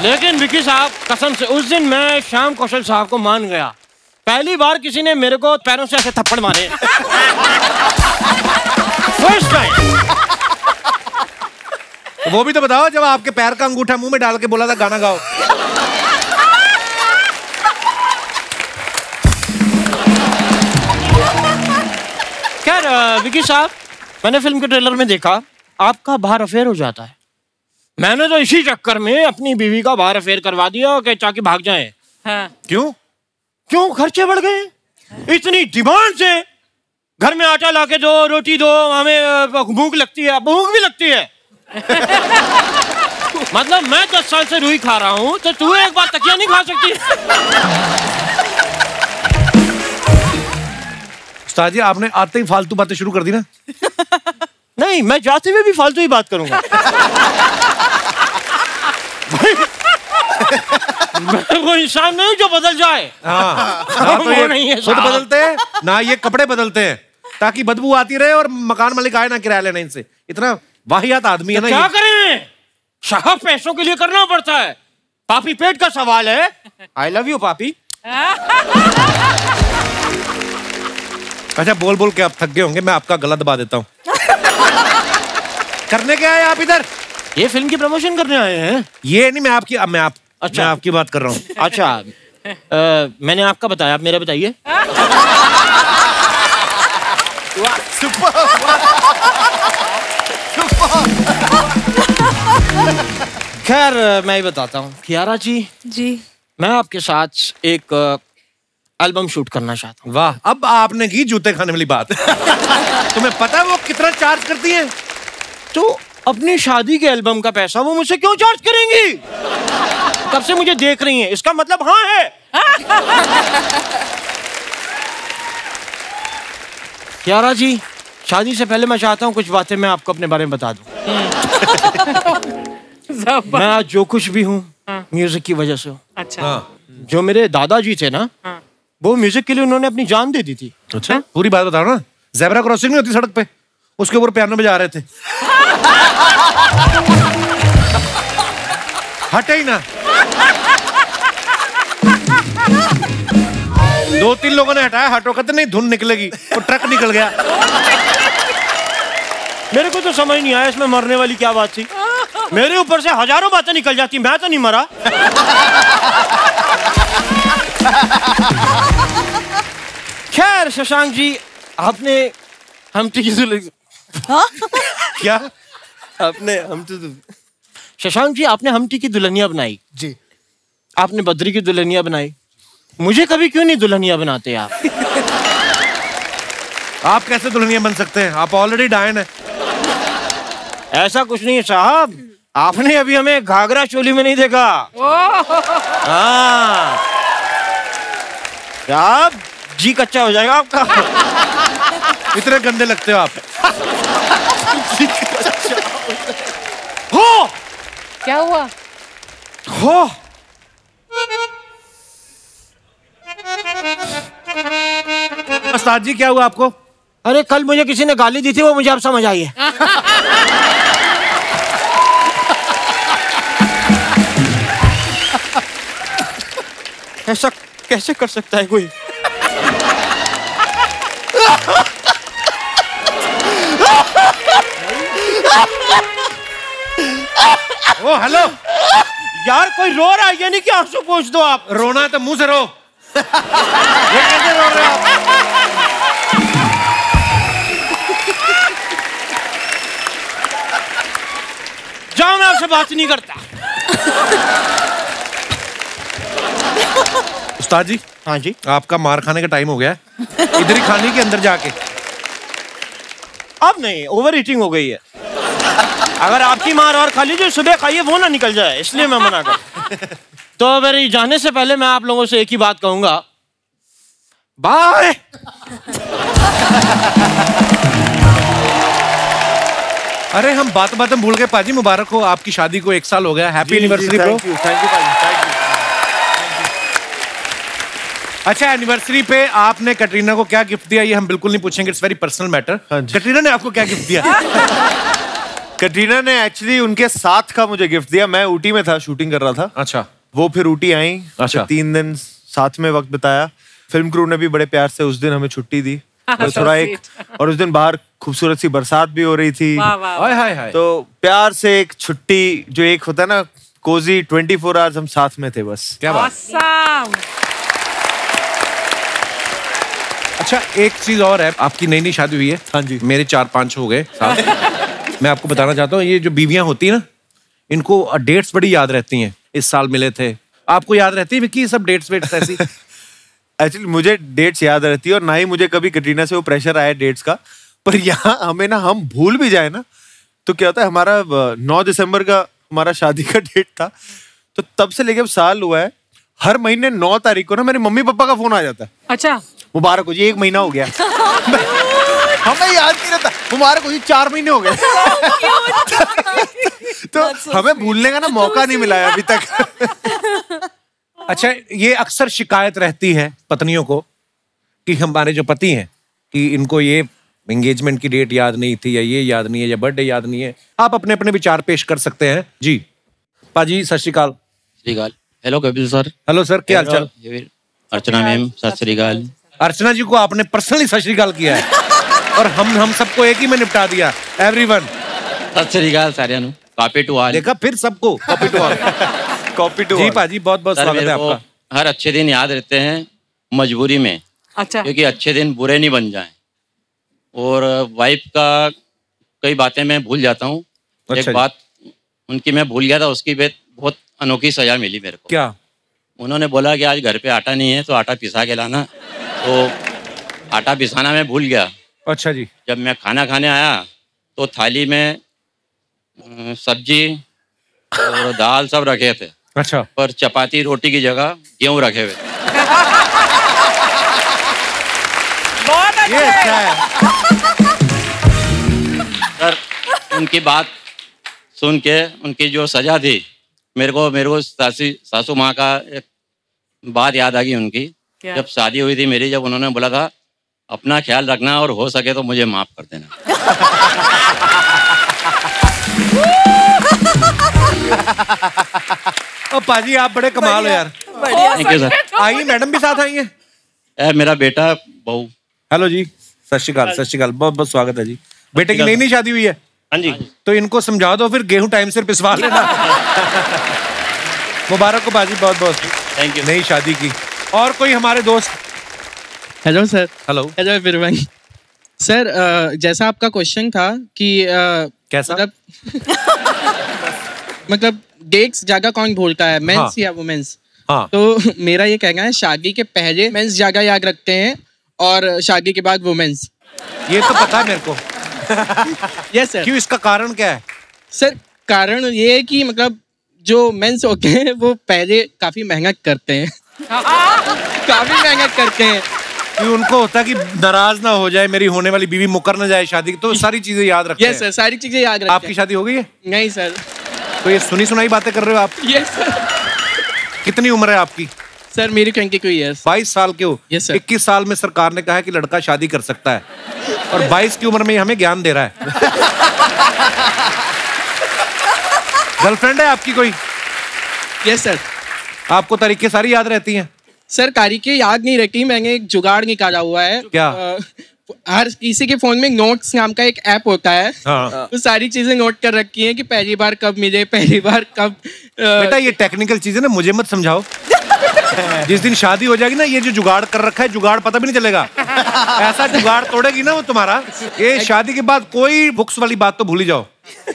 लेकिन विकी साहब, कसम से उस दिन मैं श्याम कौशल साहब को मान गया। पहली बार किसी ने मेरे को पैरों से ऐसे थप्पड़ मारे। First time. वो भी तो बताओ जब आपके पैर का अंगूठा मुंह में डाल के बोला था गाना गाओ। खैर विकी साहब, मैंने फिल्म के ट्रेलर में देखा आपका बाहर अफेयर हो जाता है। मैंने तो इसी चक्कर में अपनी बीवी का बाहर अफेयर करवा दिया कि ताकि भाग जाए। हाँ। क्यों खर्चे बढ़ गए? इतनी डिमांड से घर में आटा लाके दो, रोटी दो, हमें भूख लगती है, भूख भी लगती है। मतलब मैं 10 साल से रुई खा रहा हूँ, तो तू एक बार तकिया नहीं खा सकती? उस्ताद जी, आपने आते ही फालतू बातें शुरू कर दी ना। नहीं, मैं जाते हुए भी फालतू ही बात करूंगा। मैं वो इंसान नहीं जो बदल जाए। हाँ, ना तो ये नहीं है खुद बदलते हैं ना ये कपड़े बदलते हैं ताकि बदबू आती रहे और मकान मालिक आए ना किराया लेने इनसे। इतना वाहियात आदमी है ना। क्या करें, साहब पैसों के लिए करना पड़ता है। पापी पेट का सवाल है। आई लव यू पापी। अच्छा, बोल बोल के आप थक गए होंगे, मैं आपका गला दबा देता हूँ। करने क्या है आप इधर? ये फिल्म की प्रमोशन करने आए हैं। ये नहीं, मैं आपकी मैं आपकी बात कर रहा हूँ। अच्छा, मैंने आपका बताया, आप मेरा बताइए। खैर मैं ही बताता हूँ। कियारा जी, मैं आपके साथ एक एल्बम शूट करना चाहता हूँ। वाह, अब आपने की जूते खाने वाली बात। तुम्हें पता है वो कितना चार्ज करती हैं? तो अपनी शादी के एल्बम का पैसा वो मुझसे क्यों चार्ज करेंगी? कब से मुझे देख रही हैं, इसका मतलब हाँ है। कियारा जी, शादी से पहले मैं चाहता हूँ कुछ बातें मैं आपको अपने बारे में बता दूं। मैं आज जो कुछ भी हूँ म्यूजिक की वजह से हूँ। अच्छा। जो मेरे दादाजी थे ना, वो म्यूजिक के लिए उन्होंने अपनी जान दे दी थी। अच्छा, पूरी बात बताओ ना। ज़ेब्रा क्रॉसिंग नहीं होती सड़क पे, उसके ऊपर पियानो बजा रहे थे। हटे ही ना। 2-3 लोगों ने हटाया, हटो कहते नहीं धुन निकलेगी, वो ट्रक निकल गया। मेरे को तो समझ नहीं आया इसमें मरने वाली क्या बात थी। मेरे ऊपर से हजारों बातें निकल जाती, मैं तो नहीं मरा। खैर शशांक जी, आपने हमटी की क्या आपने शशांक जी, आपने हमटी की दुल्हनिया बनाई जी। आपने बद्री की दुल्हनिया बनाई, मुझे कभी क्यों नहीं दुल्हनिया बनाते आप? आप कैसे दुल्हनिया बन सकते हैं? आप ऑलरेडी डायन है। ऐसा कुछ नहीं है साहब, आपने अभी हमें घाघरा चोली में नहीं देखा। हाँ, साहब जी कच्चा हो जाएगा आपका। इतने गंदे लगते हो आप। हो क्या हुआ? हो उस्ताद जी, क्या हुआ आपको? अरे कल मुझे किसी ने गाली दी थी, वो मुझे अब समझ आई है। ऐसा कैसे कर सकता है कोई? ओ हेलो यार, कोई रो रहा है, ये नहीं कि आंसू पोंछ दो आप। रोना है तो मुंह से रो। ये कैसे रो रहे हो आप? जाओ, मैं आपसे बात नहीं करता। उस्ताद जी। हाँ जी। आपका मार खाने का टाइम हो गया है, इधर ही खाने के अंदर जाके। अब नहीं, ओवर ईटिंग हो गई है। अगर आपकी मार और खा लीजिए, सुबह खाइए, वो ना निकल जाए, इसलिए मैं मना कर। तो मेरे जाने से पहले मैं आप लोगों से एक ही बात कहूंगा, बाय। अरे हम बात में भूल गए पाजी, मुबारक हो, आपकी शादी को 1 साल हो गया। Happy anniversary bro. Thank you पाजी। अच्छा, एनिवर्सरी पे आपने कटरीना को क्या गिफ्ट दिया ये हम बिल्कुल नहीं पूछेंगे, it's very personal matter. Katrina ने आपको क्या गिफ्ट दिया? कटरीना ने एक्चुअली उनके साथ का मुझे गिफ्ट दिया। मैं ऊटी में था, शूटिंग कर रहा था। अच्छा। वो फिर ऊटी आई। अच्छा। 3 दिन साथ में वक्त बिताया। फिल्म क्रू ने भी बड़े प्यार से उस दिन हमें छुट्टी दी। तो थोड़ा एक, और उस दिन बाहर खूबसूरत सी बरसात भी हो रही थी। हाय हाय हाय। तो प्यार से एक छुट्टी, जो एक होता है ना कोजी 24 आवर्स, हम साथ में थे बस। क्या बात। अच्छा, एक चीज और है, आपकी नई नई शादी हुई है। हाँ जी। मेरे 4-5 हो गए साल। मैं आपको बताना चाहता हूँ, ये जो बीवियां होती है ना, इनको डेट्स बड़ी याद रहती हैं। इस साल मिले थे, आपको याद रहती है विक्की सब डेट्स वेट्स ऐसी? एक्चुअली मुझे डेट्स याद रहती है, और ना ही मुझे कभी कटरीना से वो प्रेशर आया डेट्स का। पर यहाँ हमें ना, हम भूल भी जाए ना, तो क्या होता है, हमारा 9 दिसंबर का हमारा शादी का डेट था। तो तब से लेके अब साल हुआ है, हर महीने 9 तारीख को ना मेरे मम्मी पापा का फोन आ जाता है। अच्छा, मुबारक हो जी, 1 महीना हो गया। हमें याद नहीं रहता, मुबारक हो जी 4 महीने हो गए। तो हमें भूलने का ना मौका नहीं मिला है अभी तक। अच्छा, ये अक्सर शिकायत रहती है पत्नियों को कि हमारे जो पति हैं कि इनको ये एंगेजमेंट की डेट याद नहीं थी, या ये याद नहीं है, या बर्थडे याद नहीं है। आप अपने अपने विचार पेश कर सकते हैं जी। पाजी सत श्री अकाल। Hello Kapil sir. Hello sir, क्या हालचाल? अर्चना मैम सत श्री अकाल। अर्चना जी को आपने पर्सनली सत श्री अकाल किया है और हम सबको एक ही में निपटा दिया। एवरीवन सत श्री अकाल सारियां नु। Copy to all. देखा, फिर सबको copy to all. Copy to जी पाजी, बहुत बहुत स्वागत है आपका। हर अच्छे दिन याद रहते हैं मजबूरी में। अच्छा। क्योंकि अच्छे दिन बुरे नहीं बन जाएं। और वाइफ का कई बातें मैं भूल जाता हूँ। अच्छा, एक बात उनकी मैं भूल गया था, उसकी बहुत अनोखी सजा मिली मेरे को। क्या? उन्होंने बोला कि आज घर पे आटा नहीं है तो आटा पिसा के लाना। तो आटा पिसाना मैं भूल गया। अच्छा जी। जब मैं खाना खाने आया तो थाली में सब्जी और दाल सब रखे थे। अच्छा। पर चपाती रोटी की जगह गेहूं रखे हुए। बहुत ये अच्छा है। सर, उनकी बात सुन के उनकी जो सजा थी, मेरे को सासू माँ का एक बात याद आ गई उनकी। क्या? जब शादी हुई थी मेरी, जब उन्होंने बोला था अपना ख्याल रखना और हो सके तो मुझे माफ कर देना। ओ पाजी, आप बड़े कमाल हो यार। Thank you sir. आइए, मैडम भी साथ आई है। मेरा बेटा बहू। हेलो जी, सत श्री अकाल। सत श्री अकाल, बहुत बहुत स्वागत है जी। बेटे की नई नई शादी हुई है। हाँ जी। तो इनको समझा दो, फिर गेहूं टाइम से पिसवा लेना। मुबारक हो बाजी, बहुत बहुत। Thank you. नई शादी की। और कोई हमारे दोस्त? Hello sir. Hello. Hello everyone. Sir, जैसा आपका क्वेश्चन था कि कैसा? मतलब डेट्स जगह कौन भूलता है, मेंस हाँ। या वुमेन्स? हाँ। तो मेरा ये कहना है, शादी के पहले मेंस जगह याद रखते हैं और शादी के बाद वुमेन्स। ये तो पता है मेरे को। Yes sir. क्यों, इसका कारण क्या है? सर, कारण ये है कि मतलब जो मेंस होते हैं वो पहले काफी मेहनत करते हैं। काफी मेहनत करते हैं। कि उनको होता है कि नाराज ना हो जाए, मेरी होने वाली बीवी मुकर ना जाए शादी की, तो सारी चीजें याद रखते हैं। यस सर, सारी चीजें याद रखते हैं। आपकी शादी हो गई है? नहीं सर। तो ये सुनी सुनाई बातें कर रहे हो आप? Yes sir. कितनी उम्र है आपकी? सर मेरी 22 ईयर्स। 22 साल के हो? Yes sir. 21 साल में सरकार ने कहा है कि लड़का शादी कर सकता है, और 22 की उम्र में हमें ज्ञान दे रहा है। गर्लफ्रेंड है आपकी कोई? Yes sir. आपको तारीखें सारी याद रहती हैं? सर, तारीखें याद नहीं रहती। मैंने एक जुगाड़ निकाला हुआ है। क्या? हर किसी के फोन में नोट्स नाम का एक ऐप होता है। हाँ। तो सारी चीजें नोट कर रखी हैं कि पहली बार कब मिले, पहली बार कब। बेटा, ये टेक्निकल चीजें ना मुझे मत समझाओ। जिस दिन शादी हो जाएगी ना, ये जो जुगाड़ कर रखा है, जुगाड़ पता भी नहीं चलेगा। ऐसा जुगाड़ तोड़ेगी ना वो तुम्हारा, ये शादी के बाद कोई बुक्स वाली बात तो भूल ही जाओ,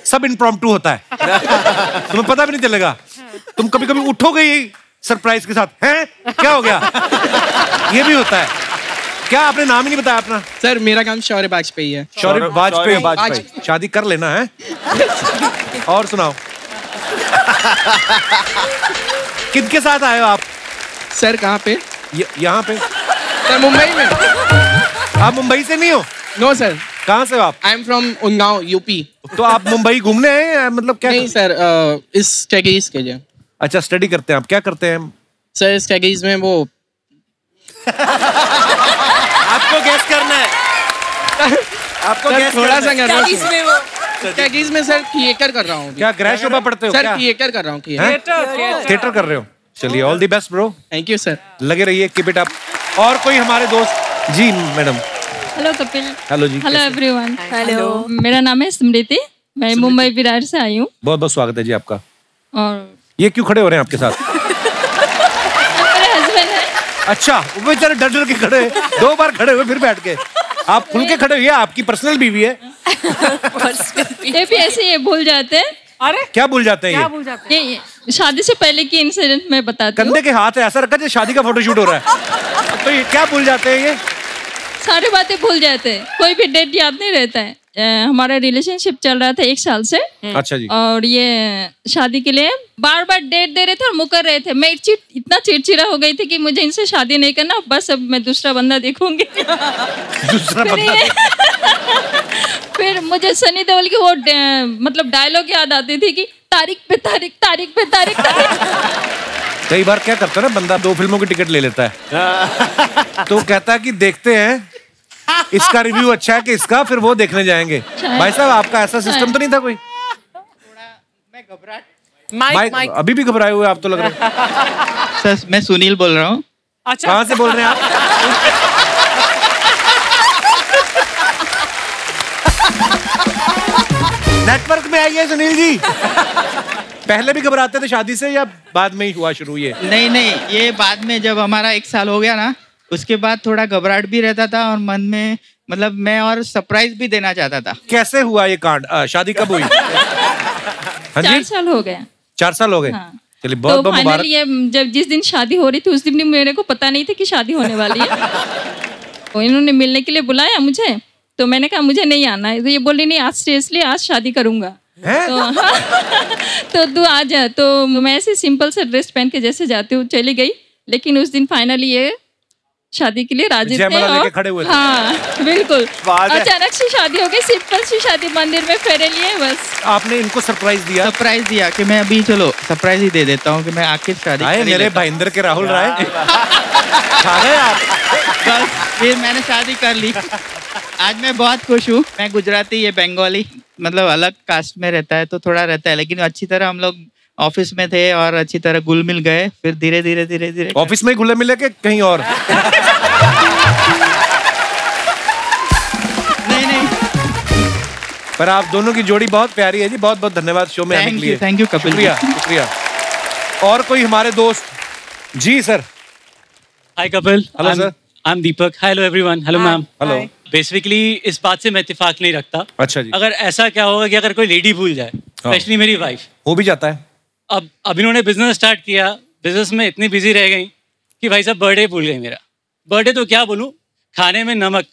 सब इम्प्रॉम्प्टू होता है। तुम्हें पता भी नहीं चलेगा। तुम कभी कभी उठोगे ही सरप्राइज के साथ, हैं क्या हो गया? ये भी होता है। क्या आपने नाम ही नहीं बताया अपना? सर, मेरा नाम शौर्य वाजपेयी है। शौर्य वाजपेयी। शादी कर लेना है। और सुनाओ। किनके साथ आए हो आप? सर, कहाँ पे? यहाँ पे। सर, मुंबई में। आप मुंबई से नहीं हो? No sir. कहाँ से हो आप? I am from Unnao, UP. तो आप मुंबई घूमने आए हैं, मतलब क्या? नहीं सर, इस स्टडीज के लिए। अच्छा, स्टडी करते हैं आप। क्या करते हैं? सर, स्टडीज में वो आपको गेस करना है। आपको सर, गेस थोड़ा सा करना है। नर्वस टैगीज में सर थिएटर कर रहा हूँ। क्या गृह शोभा पढ़ते हो सर? क्या? थिएटर कर रहा हूँ। थिएटर कर रहे हो? चलिए, all the best bro. Thank you sir. लगे रहिए, कीप इट अप। और कोई हमारे दोस्त? जी मैडम। हेलो कपिल। हेलो जी। Hello everyone. हेलो। मेरा नाम है स्मृति, मैं मुंबई विरार से आई हूँ। बहुत बहुत स्वागत है जी आपका। और ये क्यों खड़े हो रहे हैं आपके साथ? मेरे हस्बैंड है। अच्छा, वो बेचारे डर डर के खड़े, 2 बार खड़े हुए फिर बैठ के। आप खुल के खड़े हुए, आपकी पर्सनल बीवी है? ये भी ऐसे ही भूल जाते हैं। अरे क्या भूल जाते हैं? क्या ये भूल जाते हैं? ये शादी से पहले की इंसिडेंट मैं बताती हूँ। कंधे के हाथ है, ऐसा रखा जैसे शादी का फोटोशूट हो रहा है। तो ये क्या भूल जाते हैं ये? सारी बातें भूल जाते हैं, कोई भी डेट याद नहीं रहता है। हमारा रिलेशनशिप चल रहा था 1 साल से। अच्छा जी। और ये शादी के लिए बार बार डेट दे रहे थे और मुकर रहे थे। मैं इतना चिड़चिड़ा हो गई थी कि मुझे इनसे शादी नहीं करना, बस अब मैं दूसरा बंदा देखूंगी। दूसरा बंदा? फिर मुझे सनी देओल की वो मतलब डायलॉग याद आती थी कि तारीख पे तारीख, तारीख पे तारीख, तारीख। कई बार क्या करता है ना बंदा, 2 फिल्मों की टिकट ले लेता है। तो कहता है कि देखते हैं इसका रिव्यू अच्छा है कि इसका, फिर वो देखने जाएंगे। भाई साहब, आपका ऐसा सिस्टम तो नहीं था कोई? माइक अभी भी घबराए हुए आप तो लग रहे हैं। सर मैं सुनील बोल रहा हूँ। अच्छा, कहाँ से बोल रहे हैं आप? नेटवर्क में आइए सुनील जी। पहले भी घबराते थे शादी से या बाद में ही हुआ शुरू ये? नहीं नहीं, ये बाद में जब हमारा 1 साल हो गया ना, उसके बाद थोड़ा घबराहट भी रहता था और मन में मतलब मैं और सरप्राइज भी देना चाहता था। कैसे हुआ ये कांड? शादी कब हुई? हाँ 4 जी, साल हो गए। 4 साल हो गए। हाँ। चलिए, बहुत तो बहुत मुबारक। फाइनली ये जब जिस दिन शादी हो रही थी उस दिन मेरे को पता नहीं था कि शादी होने वाली है। तो इन्होंने मिलने के लिए बुलाया मुझे, तो मैंने कहा मुझे नहीं आना है। तो ये बोली नहीं, आज सीरियसली आज शादी करूंगा। तो तो तू आ जा। तो मैं ऐसे सिंपल से ड्रेस पहन के जैसे जाती हूँ चली गई, लेकिन उस दिन फाइनली ये शादी के लिए राजी थे। जयमाला लेके और खड़े हुए थे। हाँ बिल्कुल, अचानक से शादी हो गई, सिंपल सी शादी, मंदिर में फेरे लिए बस। आपने इनको सरप्राइज दिया? सरप्राइज दिया कि मैं अभी चलो सरप्राइज ही दे देता हूँ कि मैं आखिर शादी कर ही मेरे लेता हूँ। भाईंदर के राहुल राय खा गए आप। बस फिर मैंने शादी कर ली। आज मैं बहुत खुश हूँ। मैं गुजराती, ये बंगाली, मतलब अलग कास्ट में रहता है तो थोड़ा रहता है, लेकिन अच्छी तरह हम लोग ऑफिस में थे और अच्छी तरह घुल मिल गए। फिर धीरे धीरे धीरे धीरे ऑफिस में ही घुले मिले के कहीं और? नहीं। पर आप दोनों की जोड़ी बहुत प्यारी है जी। बहुत बहुत धन्यवाद शो में आने के लिए। Thank you Kapil. शुक्रिया शुक्रिया। और कोई हमारे दोस्त? जी sir. Hi Kapil. Hello sir. I am Deepak. Hello everyone. Hello ma'am. Hello. Basically इस बात से मैं इत्तेफाक नहीं रखता। अच्छा जी। अगर ऐसा क्या होगा कि अगर कोई लेडी भूल जाए, स्पेशली मेरी वाइफ। हो भी जाता है। अब इन्होंने बिजनेस स्टार्ट किया, बिजनेस में इतनी बिजी रह गई कि भाई साहब बर्थडे भूल गई मेरा। बर्थडे तो क्या बोलूं, खाने में नमक,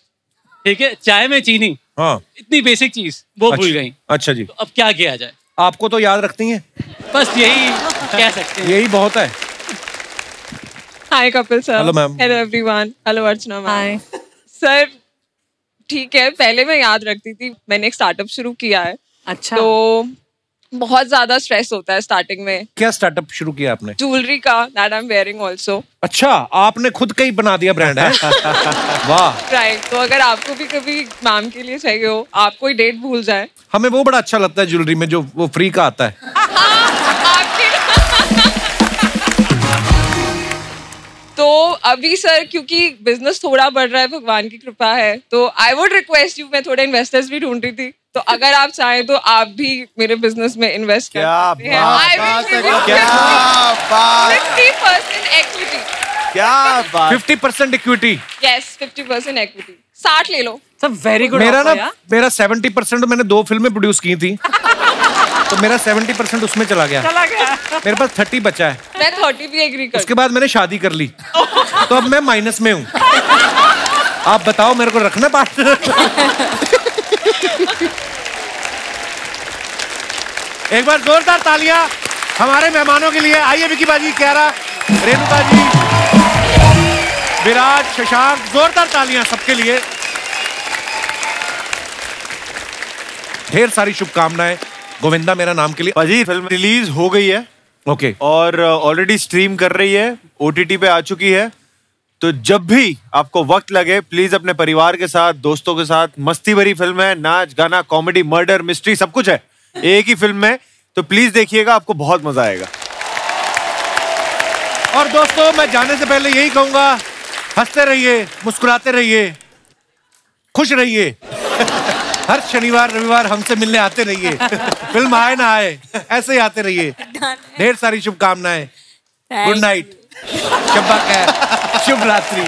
ठीक है, चाय में चीनी, हाँ, इतनी बेसिक चीज वो भूल गई। अच्छा जी। तो अब क्या किया जाए? आपको तो याद रखती हैं, बस यही कह सकते हैं। यही बहुत है। Hi Kapil sir. Hello ma'am. Hello everyone. Hello Archana ma'am. Sir ठीक है, पहले मैं याद रखती थी, मैंने एक स्टार्टअप शुरू किया है। अच्छा। तो बहुत ज्यादा स्ट्रेस होता है स्टार्टिंग में। क्या स्टार्टअप शुरू किया आपने? ज्वेलरी का, that I am wearing also. अच्छा, आपने खुद का ही बना दिया ब्रांड है? वाह। राइट। तो अगर आपको भी कभी मैम के लिए चाहिए हो, आप कोई डेट भूल जाए। हमें वो बड़ा अच्छा लगता है ज्वेलरी में, जो वो फ्री का आता है। तो अभी सर क्योंकि बिजनेस थोड़ा बढ़ रहा है, भगवान की कृपा है, तो आई वुड रिक्वेस्ट यू, मैं थोड़े इन्वेस्टर्स भी ढूंढ रही थी, तो अगर आप चाहें तो आप भी मेरे बिजनेस में इन्वेस्ट कर सकते हैं। 50% इक्विटी। क्या बात। 50% इक्विटी? Yes, 50% equity. 60 ले लो। सब वेरी गुड। मेरा 70%, मैंने 2 फिल्में प्रोड्यूस की थी, तो मेरा 70% उसमें चला गया। मेरे पास 30 बचा है। मैं 30 भी एग्री कर। उसके बाद मैंने शादी कर ली, तो अब मैं माइनस में हूँ। आप बताओ मेरे को रखना पार्टनर? एक बार जोरदार तालियां हमारे मेहमानों के लिए। आइए विकी बाजी, क्यारा, रेणुका जी, विराज, शशांक, जोरदार तालियां सबके लिए। ढेर सारी शुभकामनाएं गोविंदा मेरा नाम के लिए। पाजी फिल्म रिलीज हो गई है। ओके। और ऑलरेडी स्ट्रीम कर रही है, OTT पे आ चुकी है। तो जब भी आपको वक्त लगे प्लीज अपने परिवार के साथ, दोस्तों के साथ, मस्ती भरी फिल्म है, नाच गाना, कॉमेडी, मर्डर, मिस्ट्री, सब कुछ है एक ही फिल्म में। तो प्लीज देखिएगा, आपको बहुत मजा आएगा। और दोस्तों मैं जाने से पहले यही कहूंगा, हंसते रहिए, मुस्कुराते रहिए, खुश रहिए। हर शनिवार रविवार हमसे मिलने आते रहिए। फिल्म आए ना आए, ऐसे ही आते रहिए। ढेर सारी शुभकामनाएं। गुड नाइट, शब्बा खैर, शुभ रात्रि।